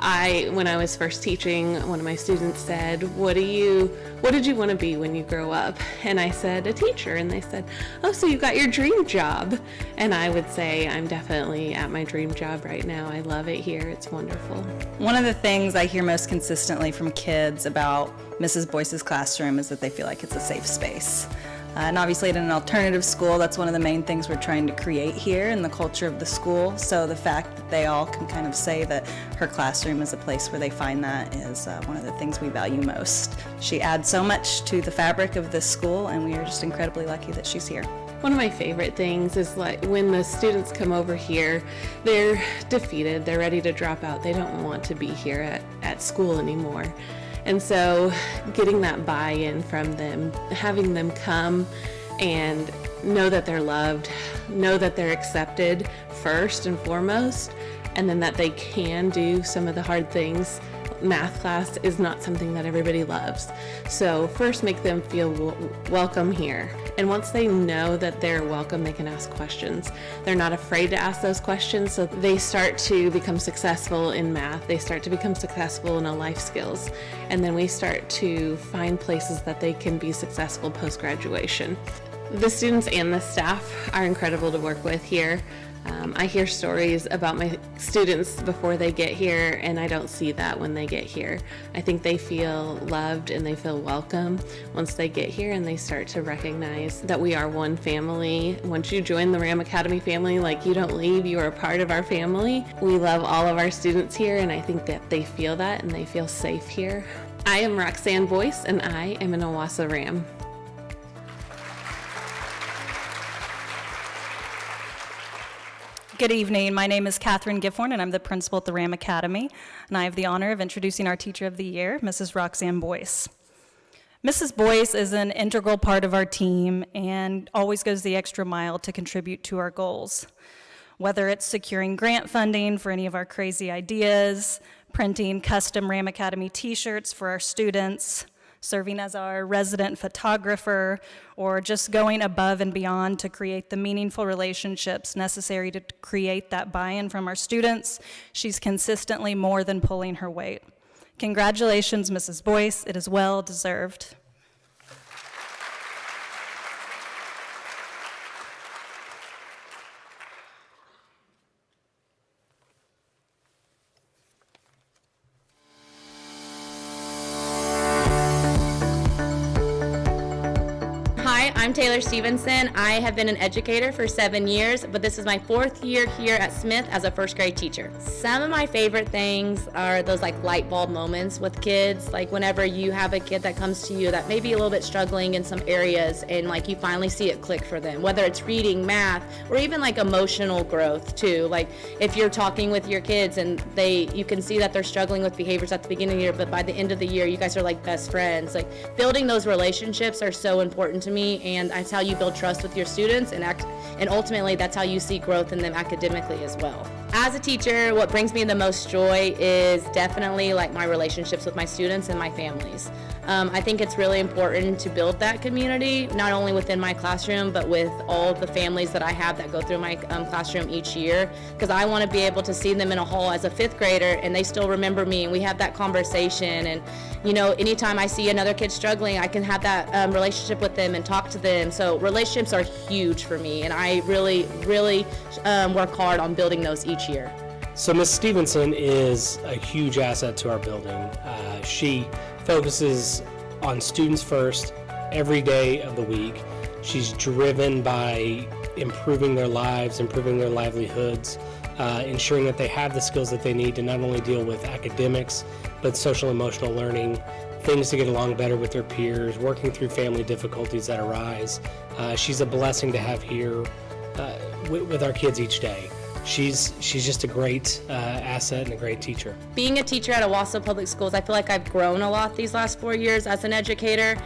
Speaker 6: When I was first teaching, one of my students said, what did you want to be when you grow up? And I said, a teacher. And they said, oh, so you got your dream job. And I would say, I'm definitely at my dream job right now. I love it here. It's wonderful.
Speaker 3: One of the things I hear most consistently from kids about Mrs. Boyce's classroom is that they feel like it's a safe space. And obviously in an alternative school, that's one of the main things we're trying to create here in the culture of the school. So the fact that they all can kind of say that her classroom is a place where they find that is one of the things we value most. She adds so much to the fabric of this school, and we are just incredibly lucky that she's here.
Speaker 6: One of my favorite things is like when the students come over here, they're defeated, they're ready to drop out, they don't want to be here at school anymore. And so getting that buy-in from them, having them come and know that they're loved, know that they're accepted first and foremost, and then that they can do some of the hard things. Math class is not something that everybody loves. So first make them feel welcome here. And once they know that they're welcome, they can ask questions. They're not afraid to ask those questions, so they start to become successful in math. They start to become successful in life skills. And then we start to find places that they can be successful post-graduation. The students and the staff are incredible to work with here. I hear stories about my students before they get here, and I don't see that when they get here. I think they feel loved and they feel welcome once they get here, and they start to recognize that we are one family. Once you join the Ram Academy family, like, you don't leave, you are a part of our family. We love all of our students here, and I think that they feel that and they feel safe here. I am Roxanne Boyce, and I am an Owasso Ram.
Speaker 3: Good evening. My name is Catherine Gifhorn, and I'm the principal at the Ram Academy, and I have the honor of introducing our Teacher of the Year, Mrs. Roxanne Boyce. Mrs. Boyce is an integral part of our team and always goes the extra mile to contribute to our goals. Whether it's securing grant funding for any of our crazy ideas, printing custom Ram Academy t-shirts for our students, serving as our resident photographer, or just going above and beyond to create the meaningful relationships necessary to create that buy-in from our students. She's consistently more than pulling her weight. Congratulations, Mrs. Boyce. It is well deserved.
Speaker 2: Hi, I'm Taylor Stevenson. I have been an educator for 7 years, but this is my 4th year here at Smith as a first grade teacher. Some of my favorite things are those like light bulb moments with kids, like whenever you have a kid that comes to you that may be a little bit struggling in some areas and like you finally see it click for them, whether it's reading, math, or even like emotional growth too. Like if you're talking with your kids and you can see that they're struggling with behaviors at the beginning of the year, but by the end of the year, you guys are like best friends. Like building those relationships are so important to me, and that's how you build trust with your students, and ultimately that's how you see growth in them academically as well. As a teacher, what brings me the most joy is definitely like my relationships with my students and my families. I think it's really important to build that community, not only within my classroom, but with all the families that I have that go through my classroom each year, because I want to be able to see them in a hall as a 5th grader and they still remember me and we have that conversation. And you know, anytime I see another kid struggling, I can have that relationship with them and talk to them. So relationships are huge for me, and I really work hard on building those each year.
Speaker 5: So Ms. Stevenson is a huge asset to our building. She focuses on students first every day of the week. She's driven by improving their lives, improving their livelihoods, ensuring that they have the skills that they need to not only deal with academics, but social emotional learning, things to get along better with their peers, working through family difficulties that arise. She's a blessing to have here with our kids each day. She's just a great asset and a great teacher.
Speaker 2: Being a teacher at Owasso Public Schools, I feel like I've grown a lot these last 4 years as an educator.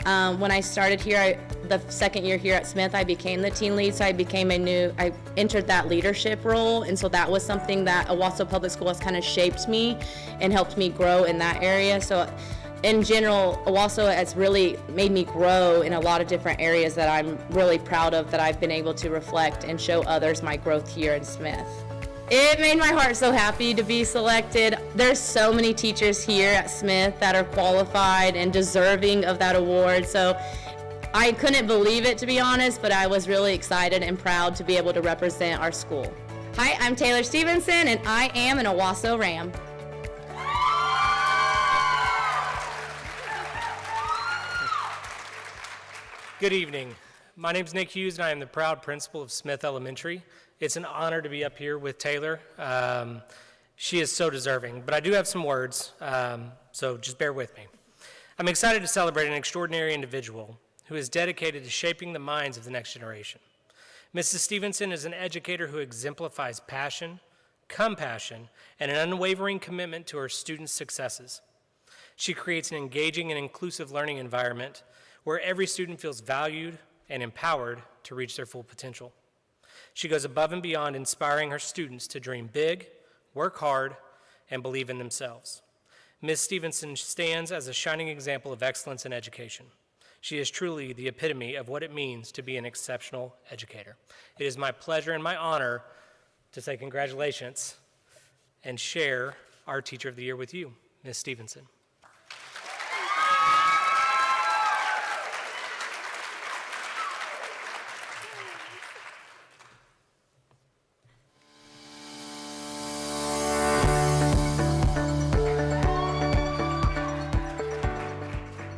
Speaker 2: When I started here, the 2nd year here at Smith, I became the teen lead, so I entered that leadership role, and so that was something that Owasso Public School has kind of shaped me and helped me grow in that area. So in general, Owasso has really made me grow in a lot of different areas that I'm really proud of, that I've been able to reflect and show others my growth here in Smith. It made my heart so happy to be selected. There's so many teachers here at Smith that are qualified and deserving of that award, so I couldn't believe it, to be honest, but I was really excited and proud to be able to represent our school. Hi, I'm Taylor Stevenson, and I am an Owasso Ram.
Speaker 5: Good evening. My name is Nick Hughes, and I am the proud principal of Smith Elementary. It's an honor to be up here with Taylor. She is so deserving, but I do have some words, so just bear with me. I'm excited to celebrate an extraordinary individual who is dedicated to shaping the minds of the next generation. Mrs. Stevenson is an educator who exemplifies passion, compassion, and an unwavering commitment to her students' successes. She creates an engaging and inclusive learning environment where every student feels valued and empowered to reach their full potential. She goes above and beyond, inspiring her students to dream big, work hard, and believe in themselves. Ms. Stevenson stands as a shining example of excellence in education. She is truly the epitome of what it means to be an exceptional educator. It is my pleasure and my honor to say congratulations and share our Teacher of the Year with you, Ms. Stevenson.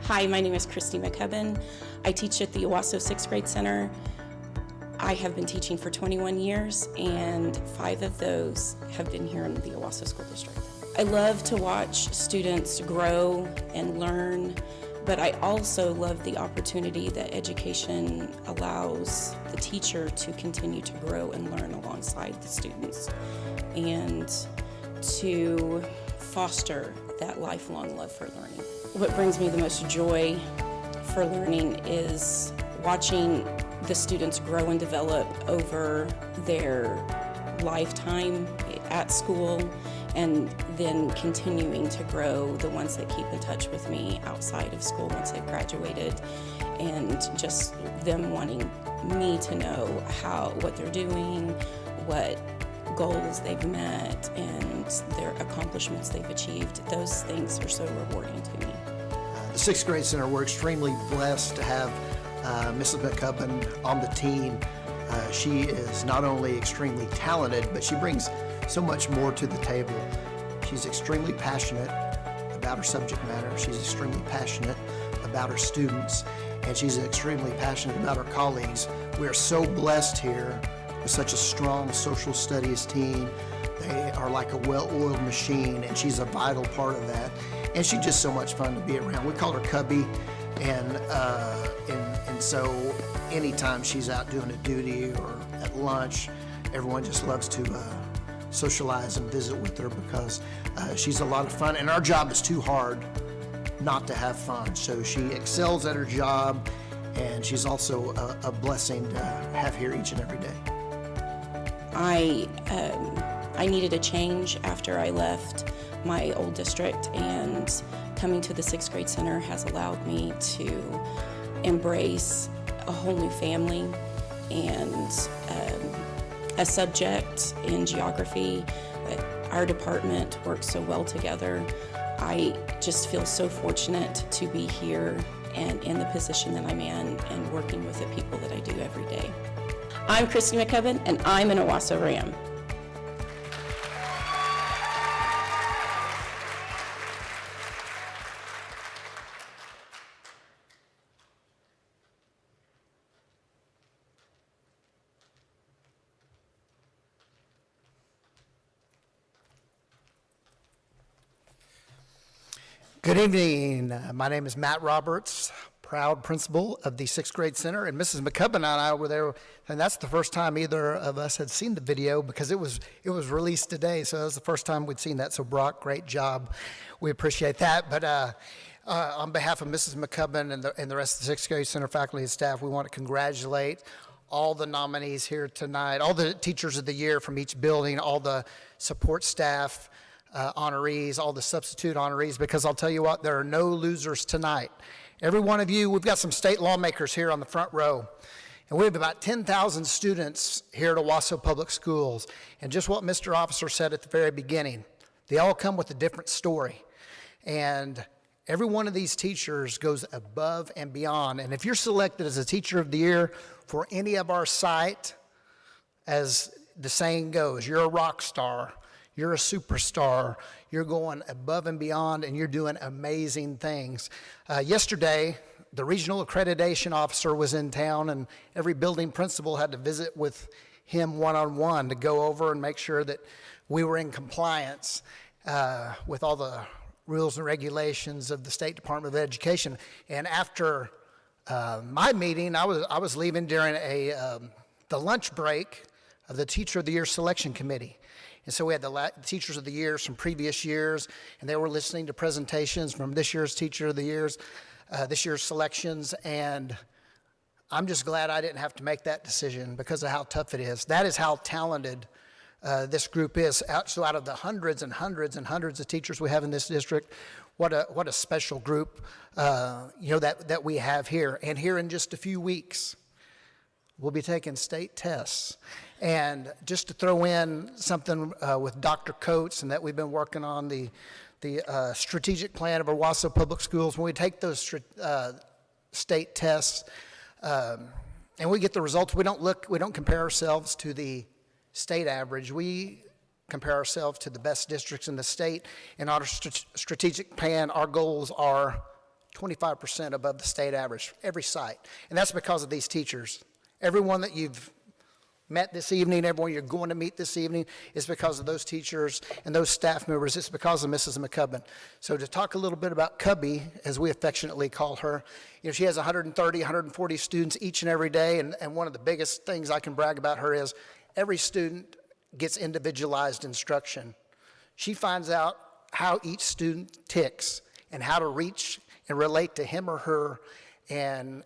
Speaker 4: Hi, my name is Christy McCubbin. I teach at the Owasso 6th Grade Center. I have been teaching for 21 years, and 5 of those have been here in the Owasso School District. I love to watch students grow and learn, but I also love the opportunity that education allows the teacher to continue to grow and learn alongside the students and to foster that lifelong love for learning. What brings me the most joy for learning is watching the students grow and develop over their lifetime at school and then continuing to grow the ones that keep in touch with me outside of school once they've graduated, and just them wanting me to know what they're doing, what goals they've met, and their accomplishments they've achieved. Those things are so rewarding to me.
Speaker 7: The Sixth Grade Center, we're extremely blessed to have Mrs. McCubbin on the team. She is not only extremely talented, but she brings so much more to the table. She's extremely passionate about her subject matter. She's extremely passionate about her students, and she's extremely passionate about her colleagues. We are so blessed here with such a strong social studies team. They are like a well-oiled machine, and she's a vital part of that. And she's just so much fun to be around. We call her Cubby, and so anytime she's out doing a duty or at lunch, everyone just loves to socialize and visit with her because she's a lot of fun. And our job is too hard not to have fun. So she excels at her job, and she's also a blessing to have here each and every day.
Speaker 4: I needed a change after I left my old district, and coming to the Sixth Grade Center has allowed me to embrace a whole new family and a subject in geography. Our department works so well together. I just feel so fortunate to be here and in the position that I'm in and working with the people that I do every day. I'm Christy McCubbin, and I'm an Owasso Ram.
Speaker 7: Good evening. My name is Matt Roberts, proud principal of the Sixth Grade Center, and Mrs. McCubbin and I were there, and that's the first time either of us had seen the video because it was released today, so that was the first time we'd seen that. So Brock, great job. We appreciate that. But on behalf of Mrs. McCubbin and the rest of the Sixth Grade Center faculty and staff, we want to congratulate all the nominees here tonight, all the teachers of the year from each building, all the support staff, honorees, all the substitute honorees, because I'll tell you what, there are no losers tonight. Every one of you, we've got some state lawmakers here on the front row, and we have about 10,000 students here at Owasso Public Schools. And just what Mr. Officer said at the very beginning, they all come with a different story. And every one of these teachers goes above and beyond. And if you're selected as a Teacher of the Year for any of our site, as the saying goes, you're a rock star. You're a superstar. You're going above and beyond, and you're doing amazing things. Yesterday, the regional accreditation officer was in town, and every building principal had to visit with him one-on-one to go over and make sure that we were in compliance with all the rules and regulations of the State Department of Education. And after my meeting, I was leaving during the lunch break of the Teacher of the Year Selection Committee. And so we had the Teachers of the Years from previous years, and they were listening to presentations from this year's Teacher of the Years, this year's selections, and I'm just glad I didn't have to make that decision because of how tough it is. That is how talented this group is. So out of the hundreds and hundreds and hundreds of teachers we have in this district, what a special group that we have here. And here in just a few weeks, we'll be taking state tests. And just to throw in something with Dr. Coates, and that we've been working on the strategic plan of Owasso Public Schools. When we take those state tests and we get the results, we don't compare ourselves to the state average. We compare ourselves to the best districts in the state. In our strategic plan, our goals are 25% above the state average, every site. And that's because of these teachers. Everyone that you've met this evening, everyone you're going to meet this evening, is because of those teachers and those staff members. It's because of Mrs. McCubbin. So to talk a little bit about Cubby, as we affectionately call her, she has 130, 140 students each and every day, and one of the biggest things I can brag about her is every student gets individualized instruction. She finds out how each student ticks and how to reach and relate to him or her, and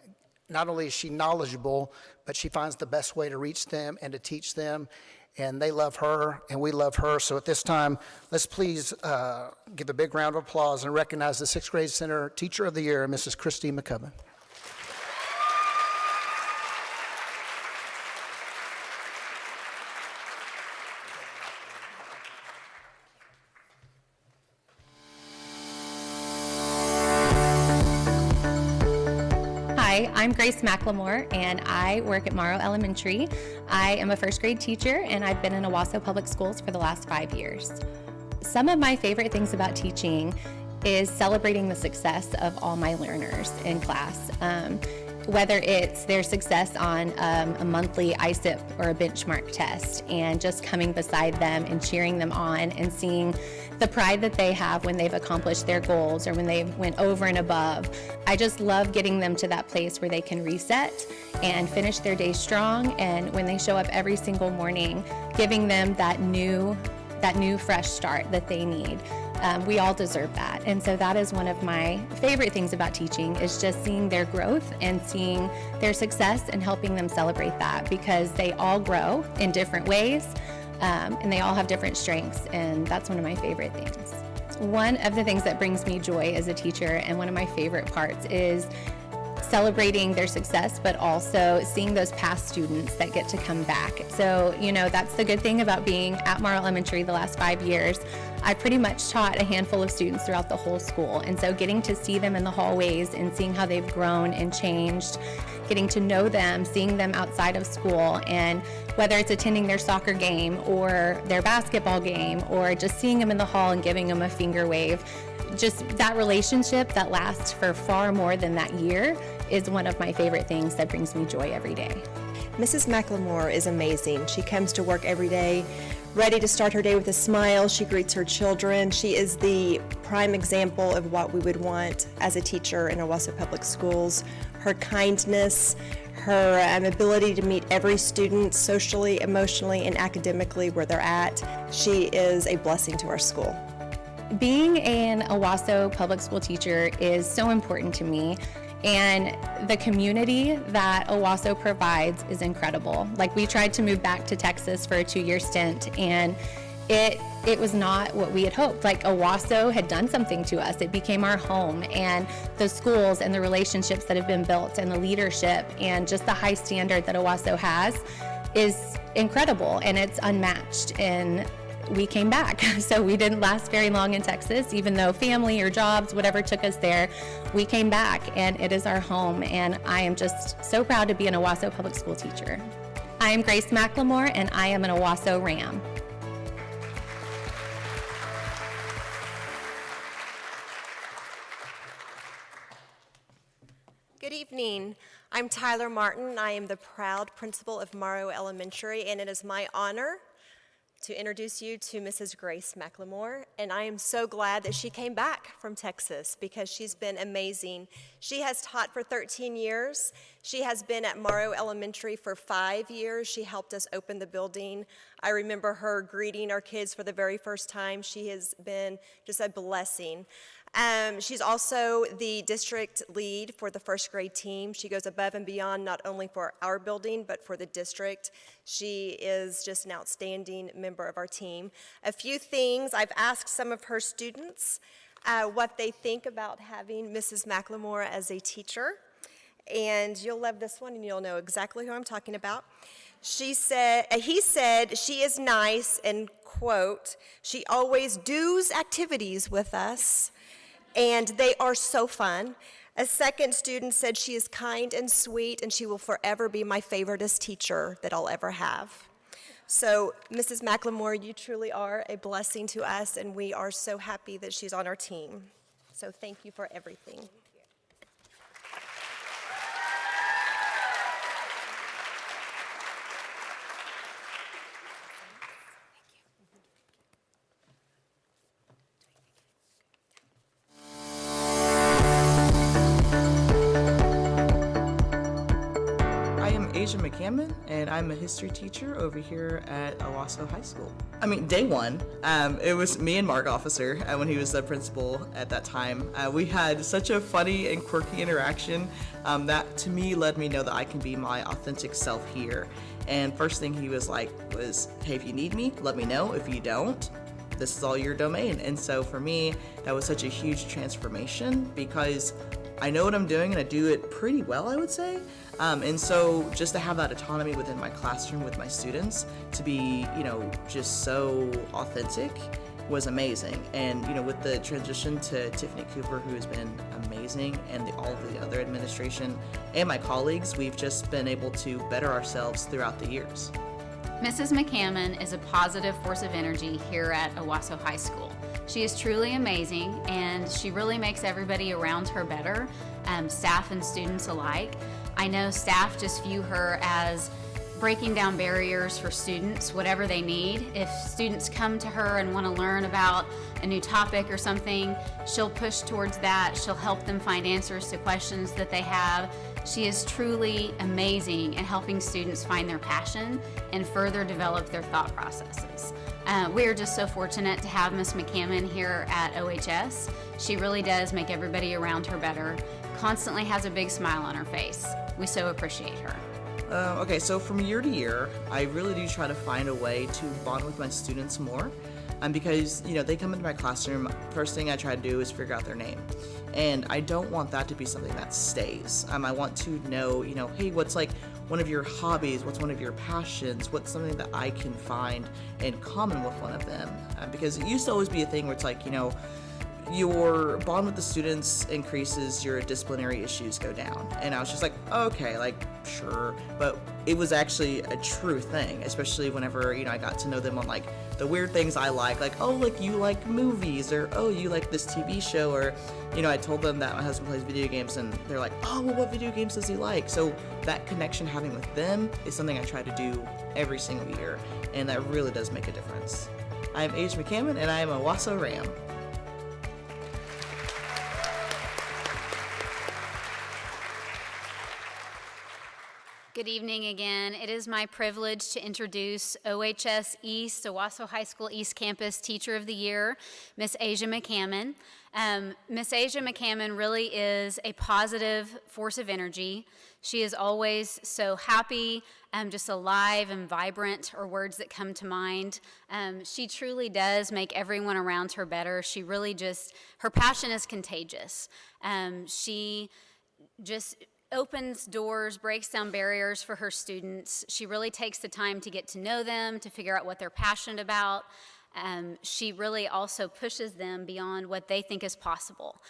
Speaker 7: not only is she knowledgeable, but she finds the best way to reach them and to teach them. and they love her, and we love her. So at this time, let's please give a big round of applause and recognize the 6th grade center Teacher of the Year, Mrs. Christy McCubbin.
Speaker 2: Hi, I'm Grace McLemore, and I work at Morrow Elementary. I am a first grade teacher, and I've been in Owasso Public Schools for the last 5 years. Some of my favorite things about teaching is celebrating the success of all my learners in class. Whether it's their success on a monthly ISIP or a benchmark test, and just coming beside them and cheering them on and seeing the pride that they have when they've accomplished their goals or when they went over and above. I just love getting them to that place where they can reset and finish their day strong, and when they show up every single morning, giving them that new fresh start that they need. We all deserve that, and so that is one of my favorite things about teaching, is just seeing their growth and seeing their success and helping them celebrate that, because they all grow in different ways, and they all have different strengths, and that's one of my favorite things. One of the things that brings me joy as a teacher, and one of my favorite parts, is celebrating their success, but also seeing those past students that get to come back. So, that's the good thing about being at Morrow Elementary the last 5 years. I pretty much taught a handful of students throughout the whole school, and so getting to see them in the hallways and seeing how they've grown and changed, getting to know them, seeing them outside of school, and whether it's attending their soccer game or their basketball game or just seeing them in the hall and giving them a finger wave, just that relationship that lasts for far more than that year is one of my favorite things that brings me joy every day.
Speaker 8: Mrs. McLemore is amazing. She comes to work every day ready to start her day with a smile. She greets her children. She is the prime example of what we would want as a teacher in Owasso Public Schools. Her kindness, her ability to meet every student socially, emotionally, and academically where they're at. She is a blessing to our school.
Speaker 2: Being an Owasso public school teacher is so important to me, and the community that Owasso provides is incredible. Like, we tried to move back to Texas for a 2-year stint, and it was not what we had hoped. Like, Owasso had done something to us. It became our home, and the schools and the relationships that have been built and the leadership and just the high standard that Owasso has is incredible, and it's unmatched. And we came back. So we didn't last very long in Texas, even though family or jobs, whatever took us there, we came back, and it is our home, and I am just so proud to be an Owasso public school teacher. I am Grace McLemore, and I am an Owasso Ram.
Speaker 8: Good evening. I'm Tyler Martin. I am the proud principal of Morrow Elementary, and it is my honor to introduce you to Mrs. Grace McLemore, and I am so glad that she came back from Texas because she's been amazing. She has taught for 13 years. She has been at Morrow Elementary for 5 years. She helped us open the building. I remember her greeting our kids for the very first time. She has been just a blessing. She's also the district lead for the first grade team. She goes above and beyond not only for our building, but for the district. She is just an outstanding member of our team. A few things, I've asked some of her students what they think about having Mrs. McLemore as a teacher. And you'll love this one, and you'll know exactly who I'm talking about. He said, she is nice, and quote, she always does activities with us, and they are so fun. A second student said she is kind and sweet, and she will forever be my favoriteest teacher that I'll ever have. So, Mrs. McLemore, you truly are a blessing to us, and we are so happy that she's on our team. So thank you for everything.
Speaker 9: Asia McCammon, and I'm a history teacher over here at Owasso High School. I mean, day one, it was me and Mark Officer when he was the principal at that time. We had such a funny and quirky interaction that to me led me know that I can be my authentic self here. And first thing he was like was, hey, if you need me, let me know. If you don't, this is all your domain. And so for me, that was such a huge transformation because I know what I'm doing and I do it pretty well, I would say. And so just to have that autonomy within my classroom with my students to be, just so authentic was amazing. And, with the transition to Tiffany Cooper, who has been amazing, and all of the other administration and my colleagues, we've just been able to better ourselves throughout the years.
Speaker 21: Mrs. McCammon is a positive force of energy here at Owasso High School. She is truly amazing, and she really makes everybody around her better, staff and students alike. I know staff just view her as breaking down barriers for students, whatever they need. If students come to her and want to learn about a new topic or something, she'll push towards that. She'll help them find answers to questions that they have. She is truly amazing at helping students find their passion and further develop their thought processes. We are just so fortunate to have Miss McCammon here at OHS. She really does make everybody around her better, constantly has a big smile on her face. We so appreciate her.
Speaker 9: Okay, so from year to year, I really do try to find a way to bond with my students more. Because, they come into my classroom, first thing I try to do is figure out their name. And I don't want that to be something that stays. I want to know, hey, what's like one of your hobbies? What's one of your passions? What's something that I can find in common with one of them? Because it used to always be a thing where it's like, your bond with the students increases, your disciplinary issues go down. And I was just like, okay, sure. But it was actually a true thing, especially whenever, I got to know them on the weird things I like, you like movies, or oh, you like this TV show, or, I told them that my husband plays video games, and they're like, oh, well, what video games does he like? So that connection having with them is something I try to do every single year, and that really does make a difference. I am Asia McCammon, and I am a Owasso Ram.
Speaker 21: Good evening again. It is my privilege to introduce OHS East, Owasso High School East Campus Teacher of the Year, Miss Asia McCammon. Miss Asia McCammon really is a positive force of energy. She is always so happy, just alive and vibrant are words that come to mind. She truly does make everyone around her better. She really her passion is contagious. She just opens doors, breaks down barriers for her students. She really takes the time to get to know them, to figure out what they're passionate about. She really also pushes them beyond what they think is possible.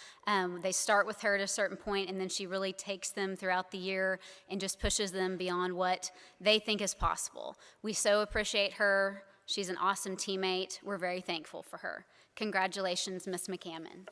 Speaker 21: They start with her at a certain point, and then she really takes them throughout the year and just pushes them beyond what they think is possible. We so appreciate her. She's an awesome teammate. We're very thankful for her. Congratulations, Miss McCammon.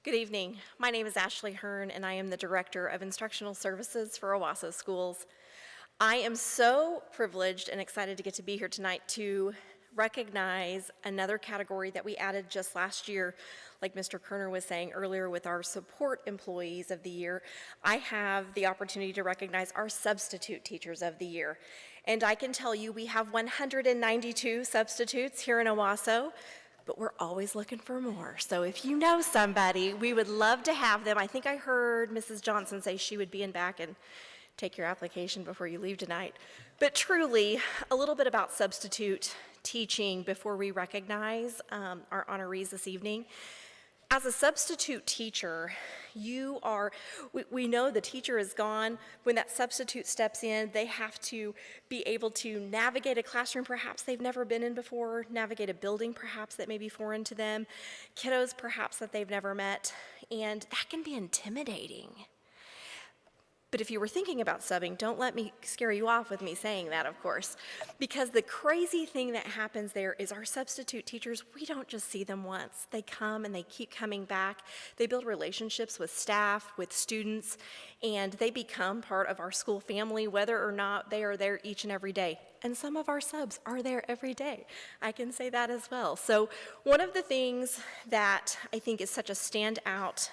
Speaker 8: Good evening. My name is Ashley Hearn, and I am the Director of Instructional Services for Owasso Schools. I am so privileged and excited to get to be here tonight to recognize another category that we added just last year. Like Mr. Kerner was saying earlier with our support employees of the year, I have the opportunity to recognize our substitute teachers of the year. And I can tell you we have 192 substitutes here in Owasso, but we're always looking for more. So if you know somebody, we would love to have them. I think I heard Mrs. Johnson say she would be in back and take your application before you leave tonight. But truly, a little bit about substitute teaching before we recognize our honorees this evening. As a substitute teacher, we know the teacher is gone. When that substitute steps in, they have to be able to navigate a classroom perhaps they've never been in before, navigate a building perhaps that may be foreign to them, kiddos, perhaps, that they've never met, and that can be intimidating.
Speaker 10: But if you were thinking about subbing, don't let me scare you off with me saying that, of course, because the crazy thing that happens there is our substitute teachers, we don't just see them once. They come and they keep coming back. They build relationships with staff, with students, and they become part of our school family, whether or not they are there each and every day. And some of our subs are there every day. I can say that as well. So one of the things that I think is such a standout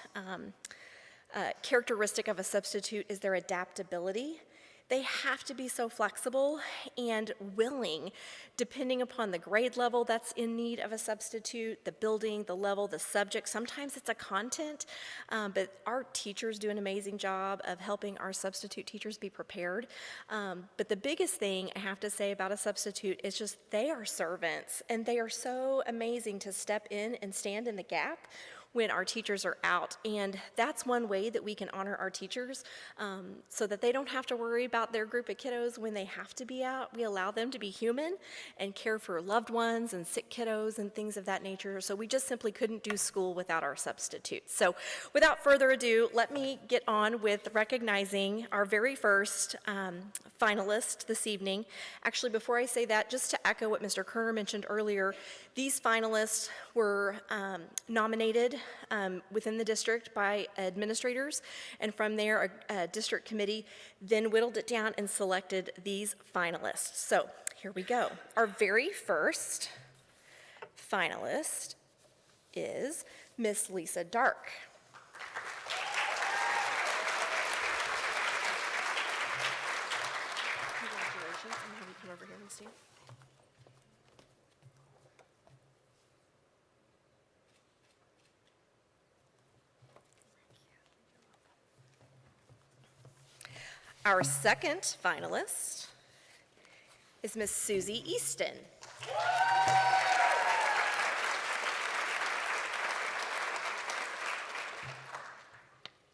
Speaker 10: characteristic of a substitute is their adaptability. They have to be so flexible and willing, depending upon the grade level that's in need of a substitute, the building, the level, the subject. Sometimes it's a content, but our teachers do an amazing job of helping our substitute teachers be prepared. But the biggest thing I have to say about a substitute is just they are servants, and they are so amazing to step in and stand in the gap when our teachers are out. And that's one way that we can honor our teachers so that they don't have to worry about their group of kiddos when they have to be out. We allow them to be human and care for loved ones and sick kiddos and things of that nature. So we just simply couldn't do school without our substitutes. So without further ado, let me get on with recognizing our very first finalist this evening. Actually, before I say that, just to echo what Mr. Kerner mentioned earlier, these finalists were nominated within the district by administrators, and from there a district committee then whittled it down and selected these finalists. So here we go. Our very first finalist is Miss Lisa Dark. Congratulations. I'm going to have you come over here and stand. Our second finalist is Miss Susie Easton.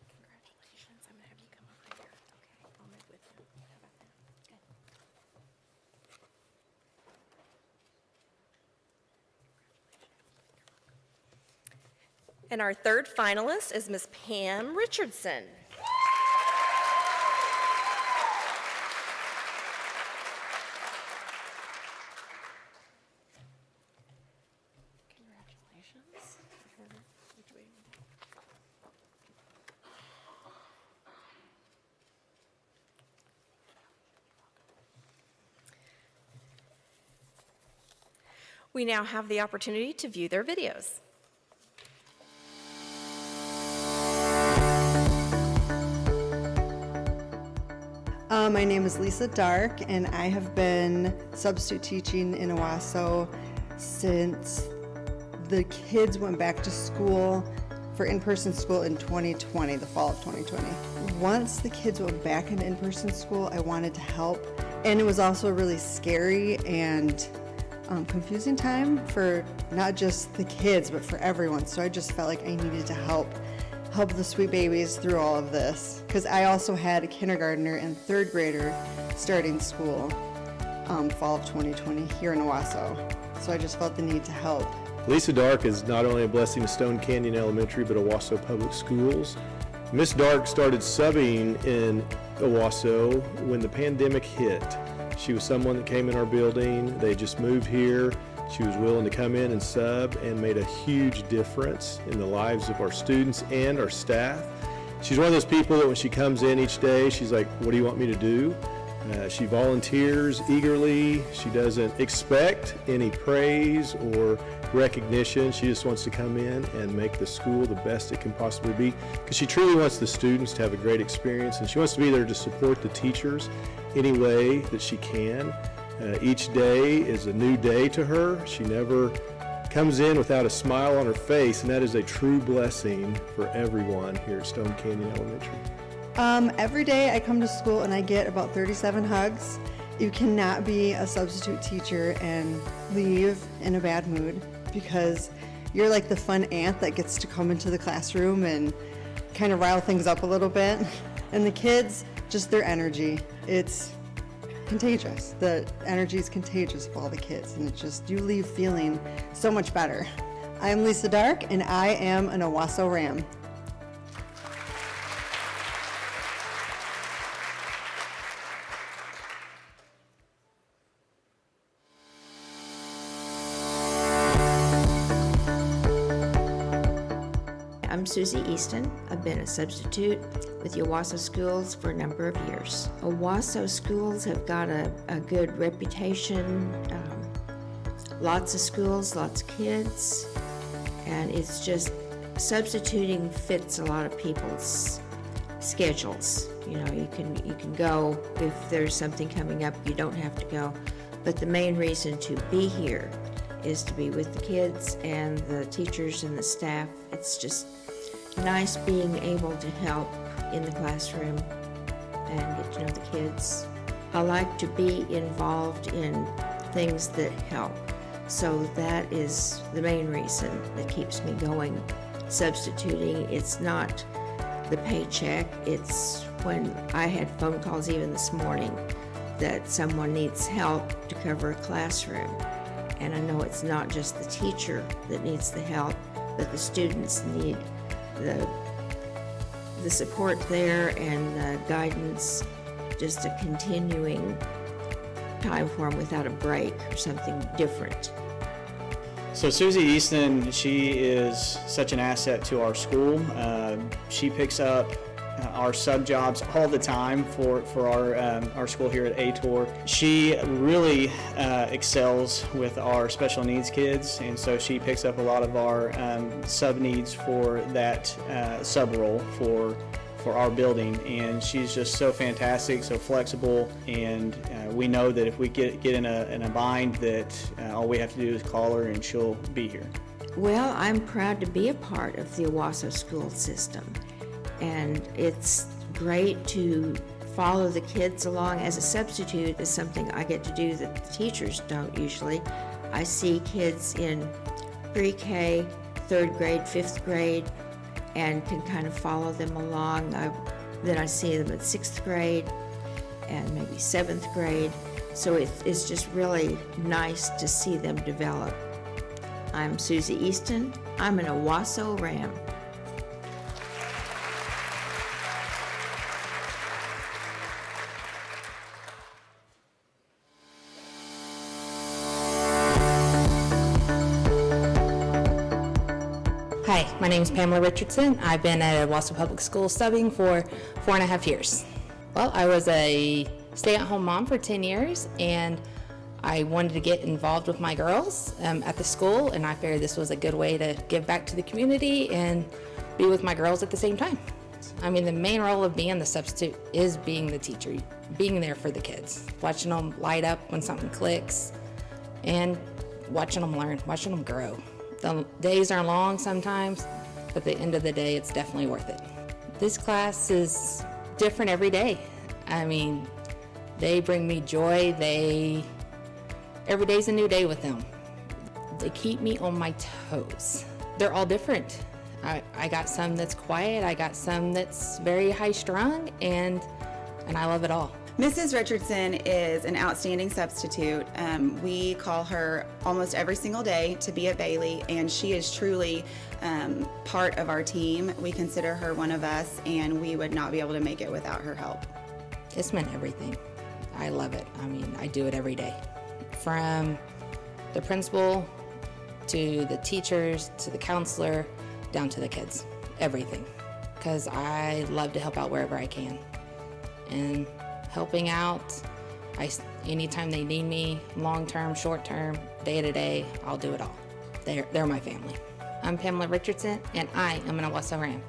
Speaker 10: Congratulations. I'm going to have you come over here. Okay, I'll move with you. How about that? Good. And our third finalist is Miss Pam Richardson. We now have the opportunity to view their videos.
Speaker 12: My name is Lisa Dark, and I have been substitute teaching in Owasso since the kids went back to school for in-person school in 2020, the fall of 2020. Once the kids went back into in-person school, I wanted to help, and it was also a really scary and confusing time for not just the kids, but for everyone. So I just felt like I needed to help the sweet babies through all of this. Because I also had a kindergartner and third grader starting school fall of 2020 here in Owasso. So I just felt the need to help.
Speaker 23: Lisa Dark is not only a blessing to Stone Canyon Elementary, but Owasso Public Schools. Miss Dark started subbing in Owasso when the pandemic hit. She was someone that came in our building. They just moved here. She was willing to come in and sub and made a huge difference in the lives of our students and our staff. She's one of those people that when she comes in each day, she's like, what do you want me to do? She volunteers eagerly. She doesn't expect any praise or recognition. She just wants to come in and make the school the best it can possibly be, because she truly wants the students to have a great experience, and she wants to be there to support the teachers any way that she can. Each day is a new day to her. She never comes in without a smile on her face, and that is a true blessing for everyone here at Stone Canyon Elementary.
Speaker 12: Every day I come to school and I get about 37 hugs. You cannot be a substitute teacher and leave in a bad mood, because you're like the fun aunt that gets to come into the classroom and kind of rile things up a little bit. And the kids, just their energy, it's contagious. The energy is contagious of all the kids, and it's just, you leave feeling so much better. I'm Lisa Dark, and I am an Owasso Ram.
Speaker 11: I'm Susie Easton. I've been a substitute with the Owasso schools for a number of years. Owasso schools have got a good reputation, lots of schools, lots of kids, and it's just substituting fits a lot of people's schedules. You know, you can go if there's something coming up, you don't have to go. But the main reason to be here is to be with the kids and the teachers and the staff. It's just nice being able to help in the classroom and get to know the kids. I like to be involved in things that help. So that is the main reason that keeps me going. Substituting, it's not the paycheck, it's when I had phone calls even this morning that someone needs help to cover a classroom. And I know it's not just the teacher that needs the help, but the students need the support there and the guidance, just a continuing time for them without a break or something different.
Speaker 13: So Susie Easton, she is such an asset to our school. She picks up our sub jobs all the time for our school here at ATOR. She really excels with our special needs kids, and so she picks up a lot of our sub needs for that sub role for our building, and she's just so fantastic, so flexible, and we know that if we get in a bind that all we have to do is call her and she'll be here.
Speaker 11: Well, I'm proud to be a part of the Owasso school system, and it's great to follow the kids along. As a substitute, is something I get to do that the teachers don't usually. I see kids in pre-K, 3rd grade, 5th grade, and can kind of follow them along. Then I see them at 6th grade and maybe 7th grade. So it's just really nice to see them develop. I'm Susie Easton. I'm an Owasso Ram.
Speaker 15: Hi, my name is Pamela Richardson. I've been at Owasso Public Schools subbing for 4.5 years. Well, I was a stay-at-home mom for 10 years, and I wanted to get involved with my girls at the school, and I figured this was a good way to give back to the community and be with my girls at the same time. I mean, the main role of being the substitute is being the teacher, being there for the kids, watching them light up when something clicks, and watching them learn, watching them grow. The days are long sometimes, but at the end of the day, it's definitely worth it. This class is different every day. I mean, they bring me joy. Every day's a new day with them. They keep me on my toes. They're all different. I got some that's quiet, I got some that's very high strung, and I love it all.
Speaker 24: Mrs. Richardson is an outstanding substitute. We call her almost every single day to be at Bailey, and she is truly part of our team. We consider her one of us, and we would not be able to make it without her help.
Speaker 15: It's meant everything. I love it. I mean, I do it every day. From the principal to the teachers to the counselor down to the kids. Everything. Because I love to help out wherever I can. And helping out, anytime they need me, long-term, short-term, day-to-day, I'll do it all. They're my family. I'm Pamela Richardson, and I am an Owasso Ram.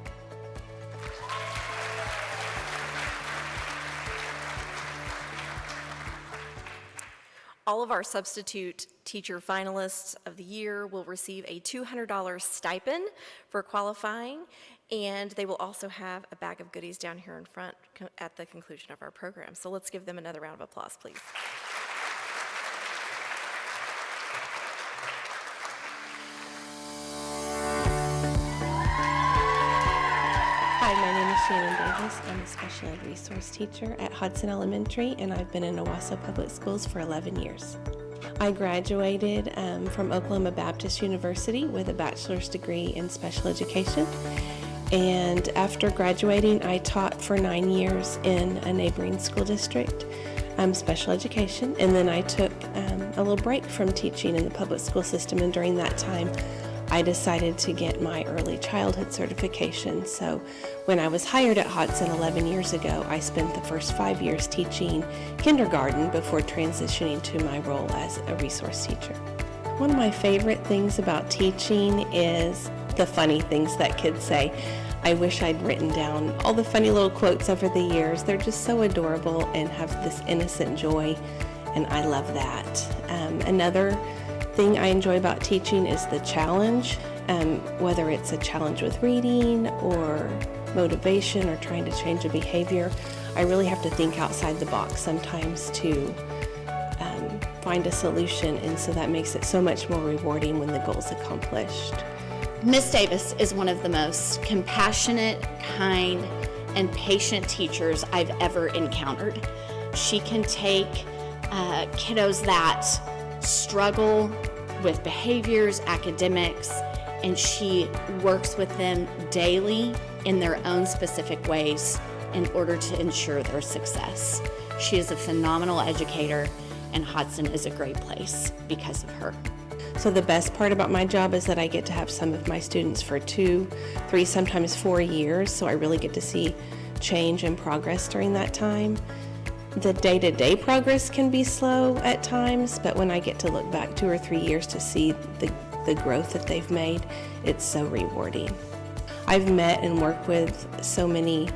Speaker 8: All of our substitute teacher finalists of the year will receive a $200 stipend for qualifying, and they will also have a bag of goodies down here in front at the conclusion of our program. So let's give them another round of applause, please.
Speaker 25: Hi, my name is Shannon Davis. I'm a special ed resource teacher at Hudson Elementary, and I've been in Owasso Public Schools for 11 years. I graduated from Oklahoma Baptist University with a bachelor's degree in special education. And after graduating, I taught for 9 years in a neighboring school district, special education. And then I took a little break from teaching in the public school system. And during that time, I decided to get my early childhood certification. So when I was hired at Hodson 11 years ago, I spent the first 5 years teaching kindergarten before transitioning to my role as a resource teacher. One of my favorite things about teaching is the funny things that kids say. I wish I'd written down all the funny little quotes over the years. They're just so adorable and have this innocent joy, and I love that. Another thing I enjoy about teaching is the challenge, whether it's a challenge with reading or motivation or trying to change a behavior. I really have to think outside the box sometimes to find a solution, and so that makes it so much more rewarding when the goal's accomplished.
Speaker 2: Miss Davis is one of the most compassionate, kind, and patient teachers I've ever encountered. She can take kiddos that struggle with behaviors, academics, and she works with them daily in their own specific ways in order to ensure their success. She is a phenomenal educator, and Hodson is a great place because of her.
Speaker 25: So the best part about my job is that I get to have some of my students for 2, 3, sometimes 4 years, so I really get to see change and progress during that time. The day-to-day progress can be slow at times, but when I get to look back 2 or 3 years to see the growth that they've made, it's so rewarding. I've met and worked with so many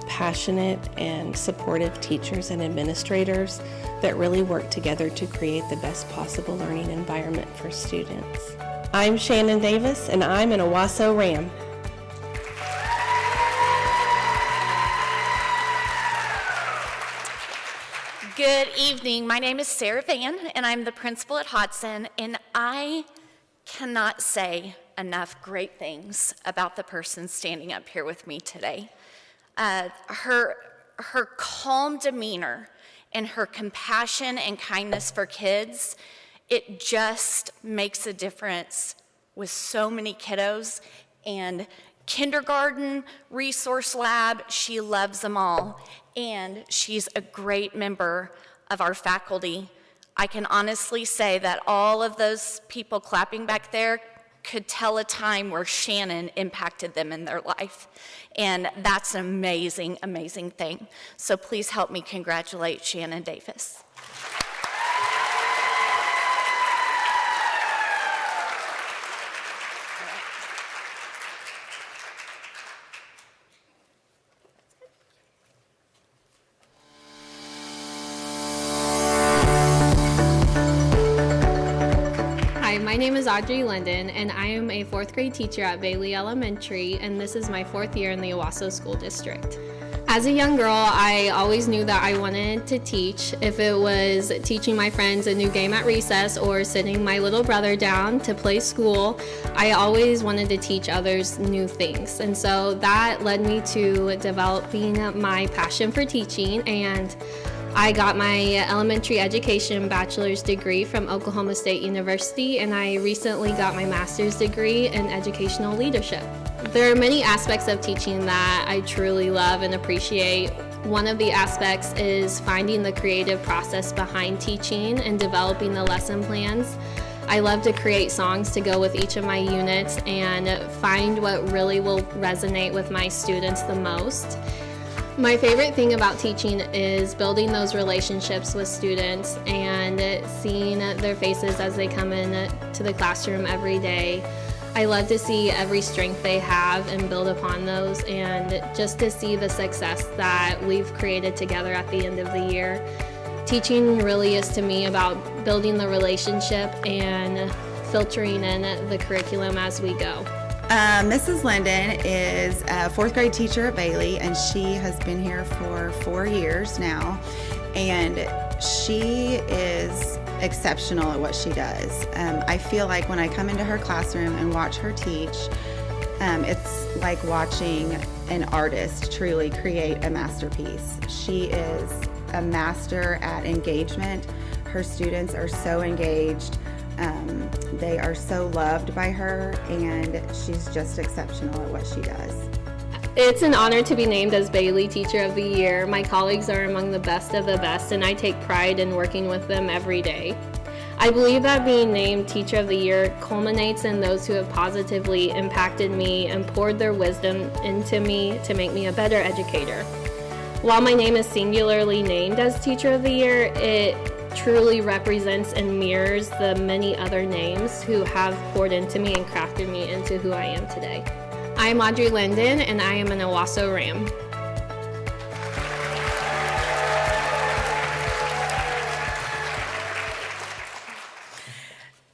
Speaker 25: passionate and supportive teachers and administrators that really work together to create the best possible learning environment for students. I'm Shannon Davis, and I'm an Owasso Ram.
Speaker 14: Good evening. My name is Sarah Van, and I'm the principal at Hodson, and I cannot say enough great things about the person standing up here with me today. Her calm demeanor and her compassion and kindness for kids, it just makes a difference with so many kiddos. And kindergarten, resource lab, she loves them all. And she's a great member of our faculty. I can honestly say that all of those people clapping back there could tell a time where Shannon impacted them in their life. And that's an amazing, amazing thing. So please help me congratulate Shannon Davis.
Speaker 16: Hi, my name is Audrey Linden, and I am a 4th grade teacher at Bailey Elementary, and this is my 4th year in the Owasso School District. As a young girl, I always knew that I wanted to teach. If it was teaching my friends a new game at recess or sitting my little brother down to play school, I always wanted to teach others new things. And so that led me to developing my passion for teaching, and I got my elementary education bachelor's degree from Oklahoma State University, and I recently got my master's degree in educational leadership. There are many aspects of teaching that I truly love and appreciate. One of the aspects is finding the creative process behind teaching and developing the lesson plans. I love to create songs to go with each of my units and find what really will resonate with my students the most. My favorite thing about teaching is building those relationships with students and seeing their faces as they come in to the classroom every day. I love to see every strength they have and build upon those, and just to see the success that we've created together at the end of the year. Teaching really is to me about building the relationship and filtering in the curriculum as we go.
Speaker 24: Mrs. Linden is a 4th grade teacher at Bailey, and she has been here for 4 years now, and she is exceptional at what she does. I feel like when I come into her classroom and watch her teach, it's like watching an artist truly create a masterpiece. She is a master at engagement. Her students are so engaged. They are so loved by her, and she's just exceptional at what she does.
Speaker 16: It's an honor to be named as Bailey Teacher of the Year. My colleagues are among the best of the best, and I take pride in working with them every day. I believe that being named Teacher of the Year culminates in those who have positively impacted me and poured their wisdom into me to make me a better educator. While my name is singularly named as Teacher of the Year, it truly represents and mirrors the many other names who have poured into me and crafted me into who I am today. I'm Audrey Linden, and I am an Owasso Ram.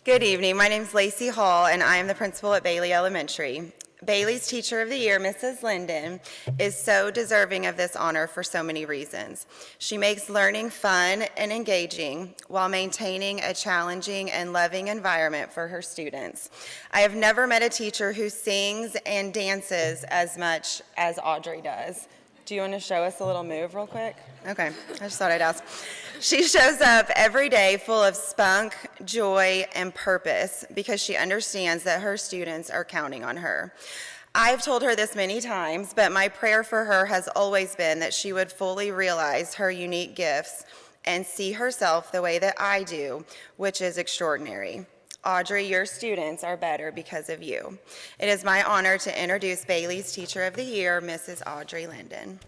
Speaker 17: Good evening. My name is Lacey Hall, and I am the principal at Bailey Elementary. Bailey's Teacher of the Year, Mrs. Linden, is so deserving of this honor for so many reasons. She makes learning fun and engaging while maintaining a challenging and loving environment for her students. I have never met a teacher who sings and dances as much as Audrey does. Do you want to show us a little move real quick? Okay, I just thought I'd ask. She shows up every day full of spunk, joy, and purpose because she understands that her students are counting on her. I've told her this many times, but my prayer for her has always been that she would fully realize her unique gifts and see herself the way that I do, which is extraordinary. Audrey, your students are better because of you. It is my honor to introduce Bailey's Teacher of the Year, Mrs. Audrey Linden.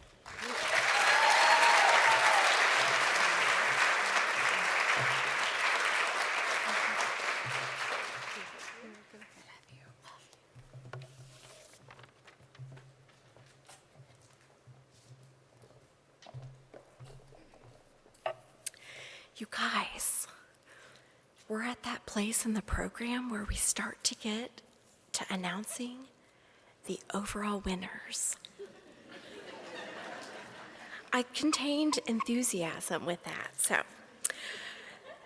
Speaker 10: You guys, we're at that place in the program where we start to get to announcing the overall winners. I contained enthusiasm with that. So,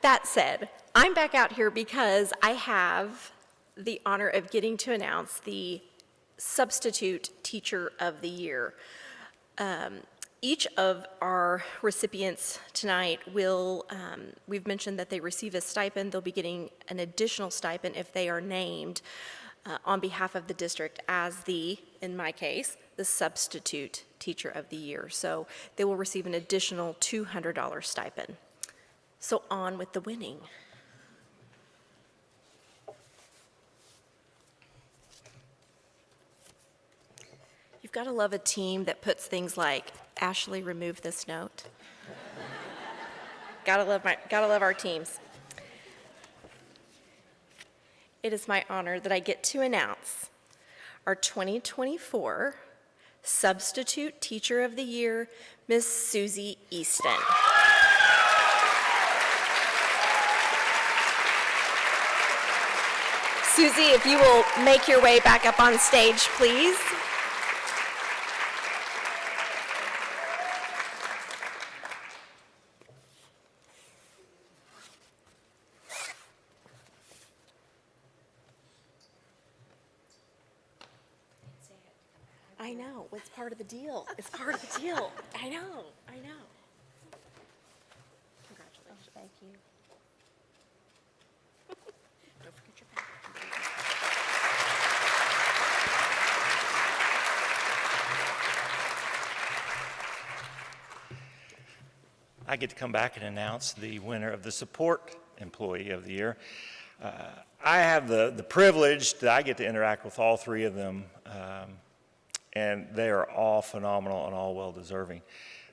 Speaker 10: that said, I'm back out here because I have the honor of getting to announce the Substitute Teacher of the Year. Each of our recipients tonight will, we've mentioned that they receive a stipend. They'll be getting an additional stipend if they are named on behalf of the district as the, in my case, the Substitute Teacher of the Year. So they will receive an additional $200 stipend. So on with the winning. You've got to love a team that puts things like, Ashley, remove this note. Gotta love our teams. It is my honor that I get to announce our 2024 Substitute Teacher of the Year, Miss Susie Easton. Susie, if you will make your way back up on stage, please. I know, it's part of the deal. It's part of the deal. I know. Congratulations. Thank you. Don't forget your bag.
Speaker 18: I get to come back and announce the winner of the Support Employee of the Year. I have the privilege that I get to interact with all three of them, and they are all phenomenal and all well-deserving.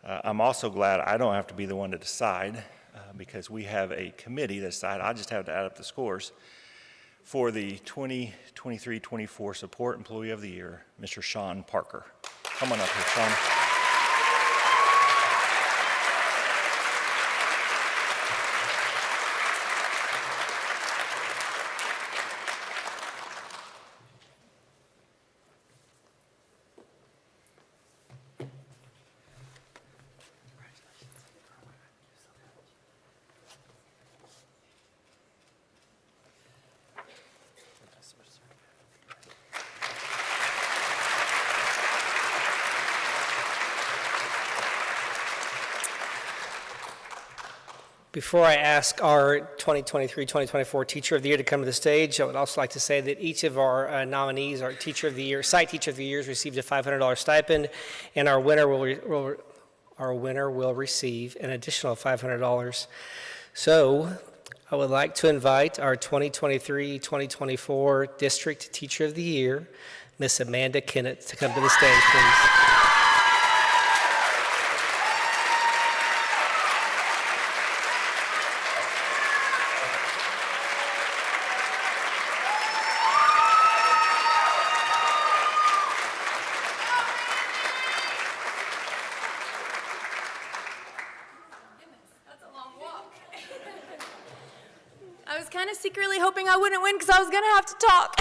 Speaker 18: I'm also glad I don't have to be the one to decide because we have a committee that decides. I just have to add up the scores. For the 2023-24 Support Employee of the Year, Mr. Sean Parker. Come on up here, Sean.
Speaker 19: Before I ask our 2023-2024 Teacher of the Year to come to the stage, I would also like to say that each of our nominees, our Teacher of the Year, Site Teacher of the Year, received a $500 stipend, and our winner will receive an additional $500. So I would like to invite our 2023-2024 District Teacher of the Year, Miss Amanda Kennett, to come to the stage, please.
Speaker 1: I was kind of secretly hoping I wouldn't win because I was going to have to talk.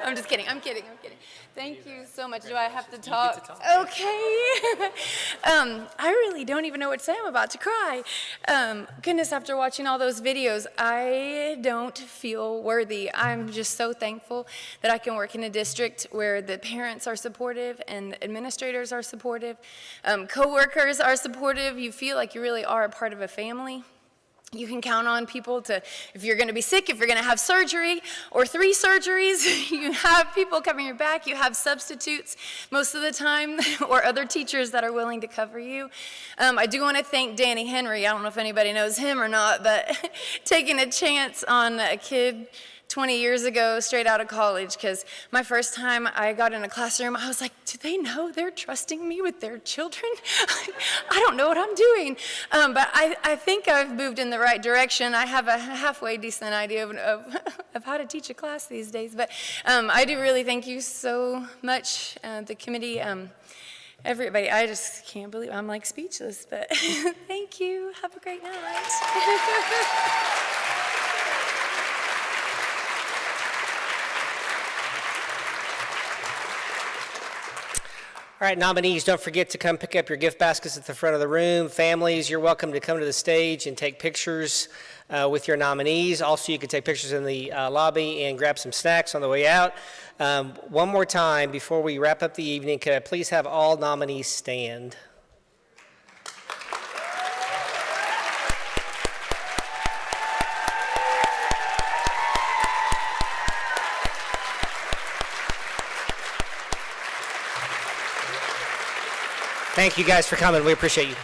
Speaker 1: I'm just kidding. I'm kidding. Thank you so much. Do I have to talk? Okay. I really don't even know what to say. I'm about to cry. Goodness, after watching all those videos, I don't feel worthy. I'm just so thankful that I can work in a district where the parents are supportive and administrators are supportive, coworkers are supportive. You feel like you really are a part of a family. You can count on people to, if you're going to be sick, if you're going to have surgery or 3 surgeries, you have people covering your back, you have substitutes most of the time, or other teachers that are willing to cover you. I do want to thank Danny Henry. I don't know if anybody knows him or not, but taking a chance on a kid 20 years ago, straight out of college, because my first time I got in a classroom, I was like, do they know they're trusting me with their children? I don't know what I'm doing. But I think I've moved in the right direction. I have a halfway decent idea of how to teach a class these days. But I do really thank you so much, the committee, everybody. I just can't believe, I'm like speechless, but thank you. Have a great night.
Speaker 19: All right, nominees, don't forget to come pick up your gift baskets at the front of the room. Families, you're welcome to come to the stage and take pictures with your nominees. Also, you can take pictures in the lobby and grab some snacks on the way out. One more time before we wrap up the evening, could I please have all nominees stand? Thank you guys for coming. We appreciate you.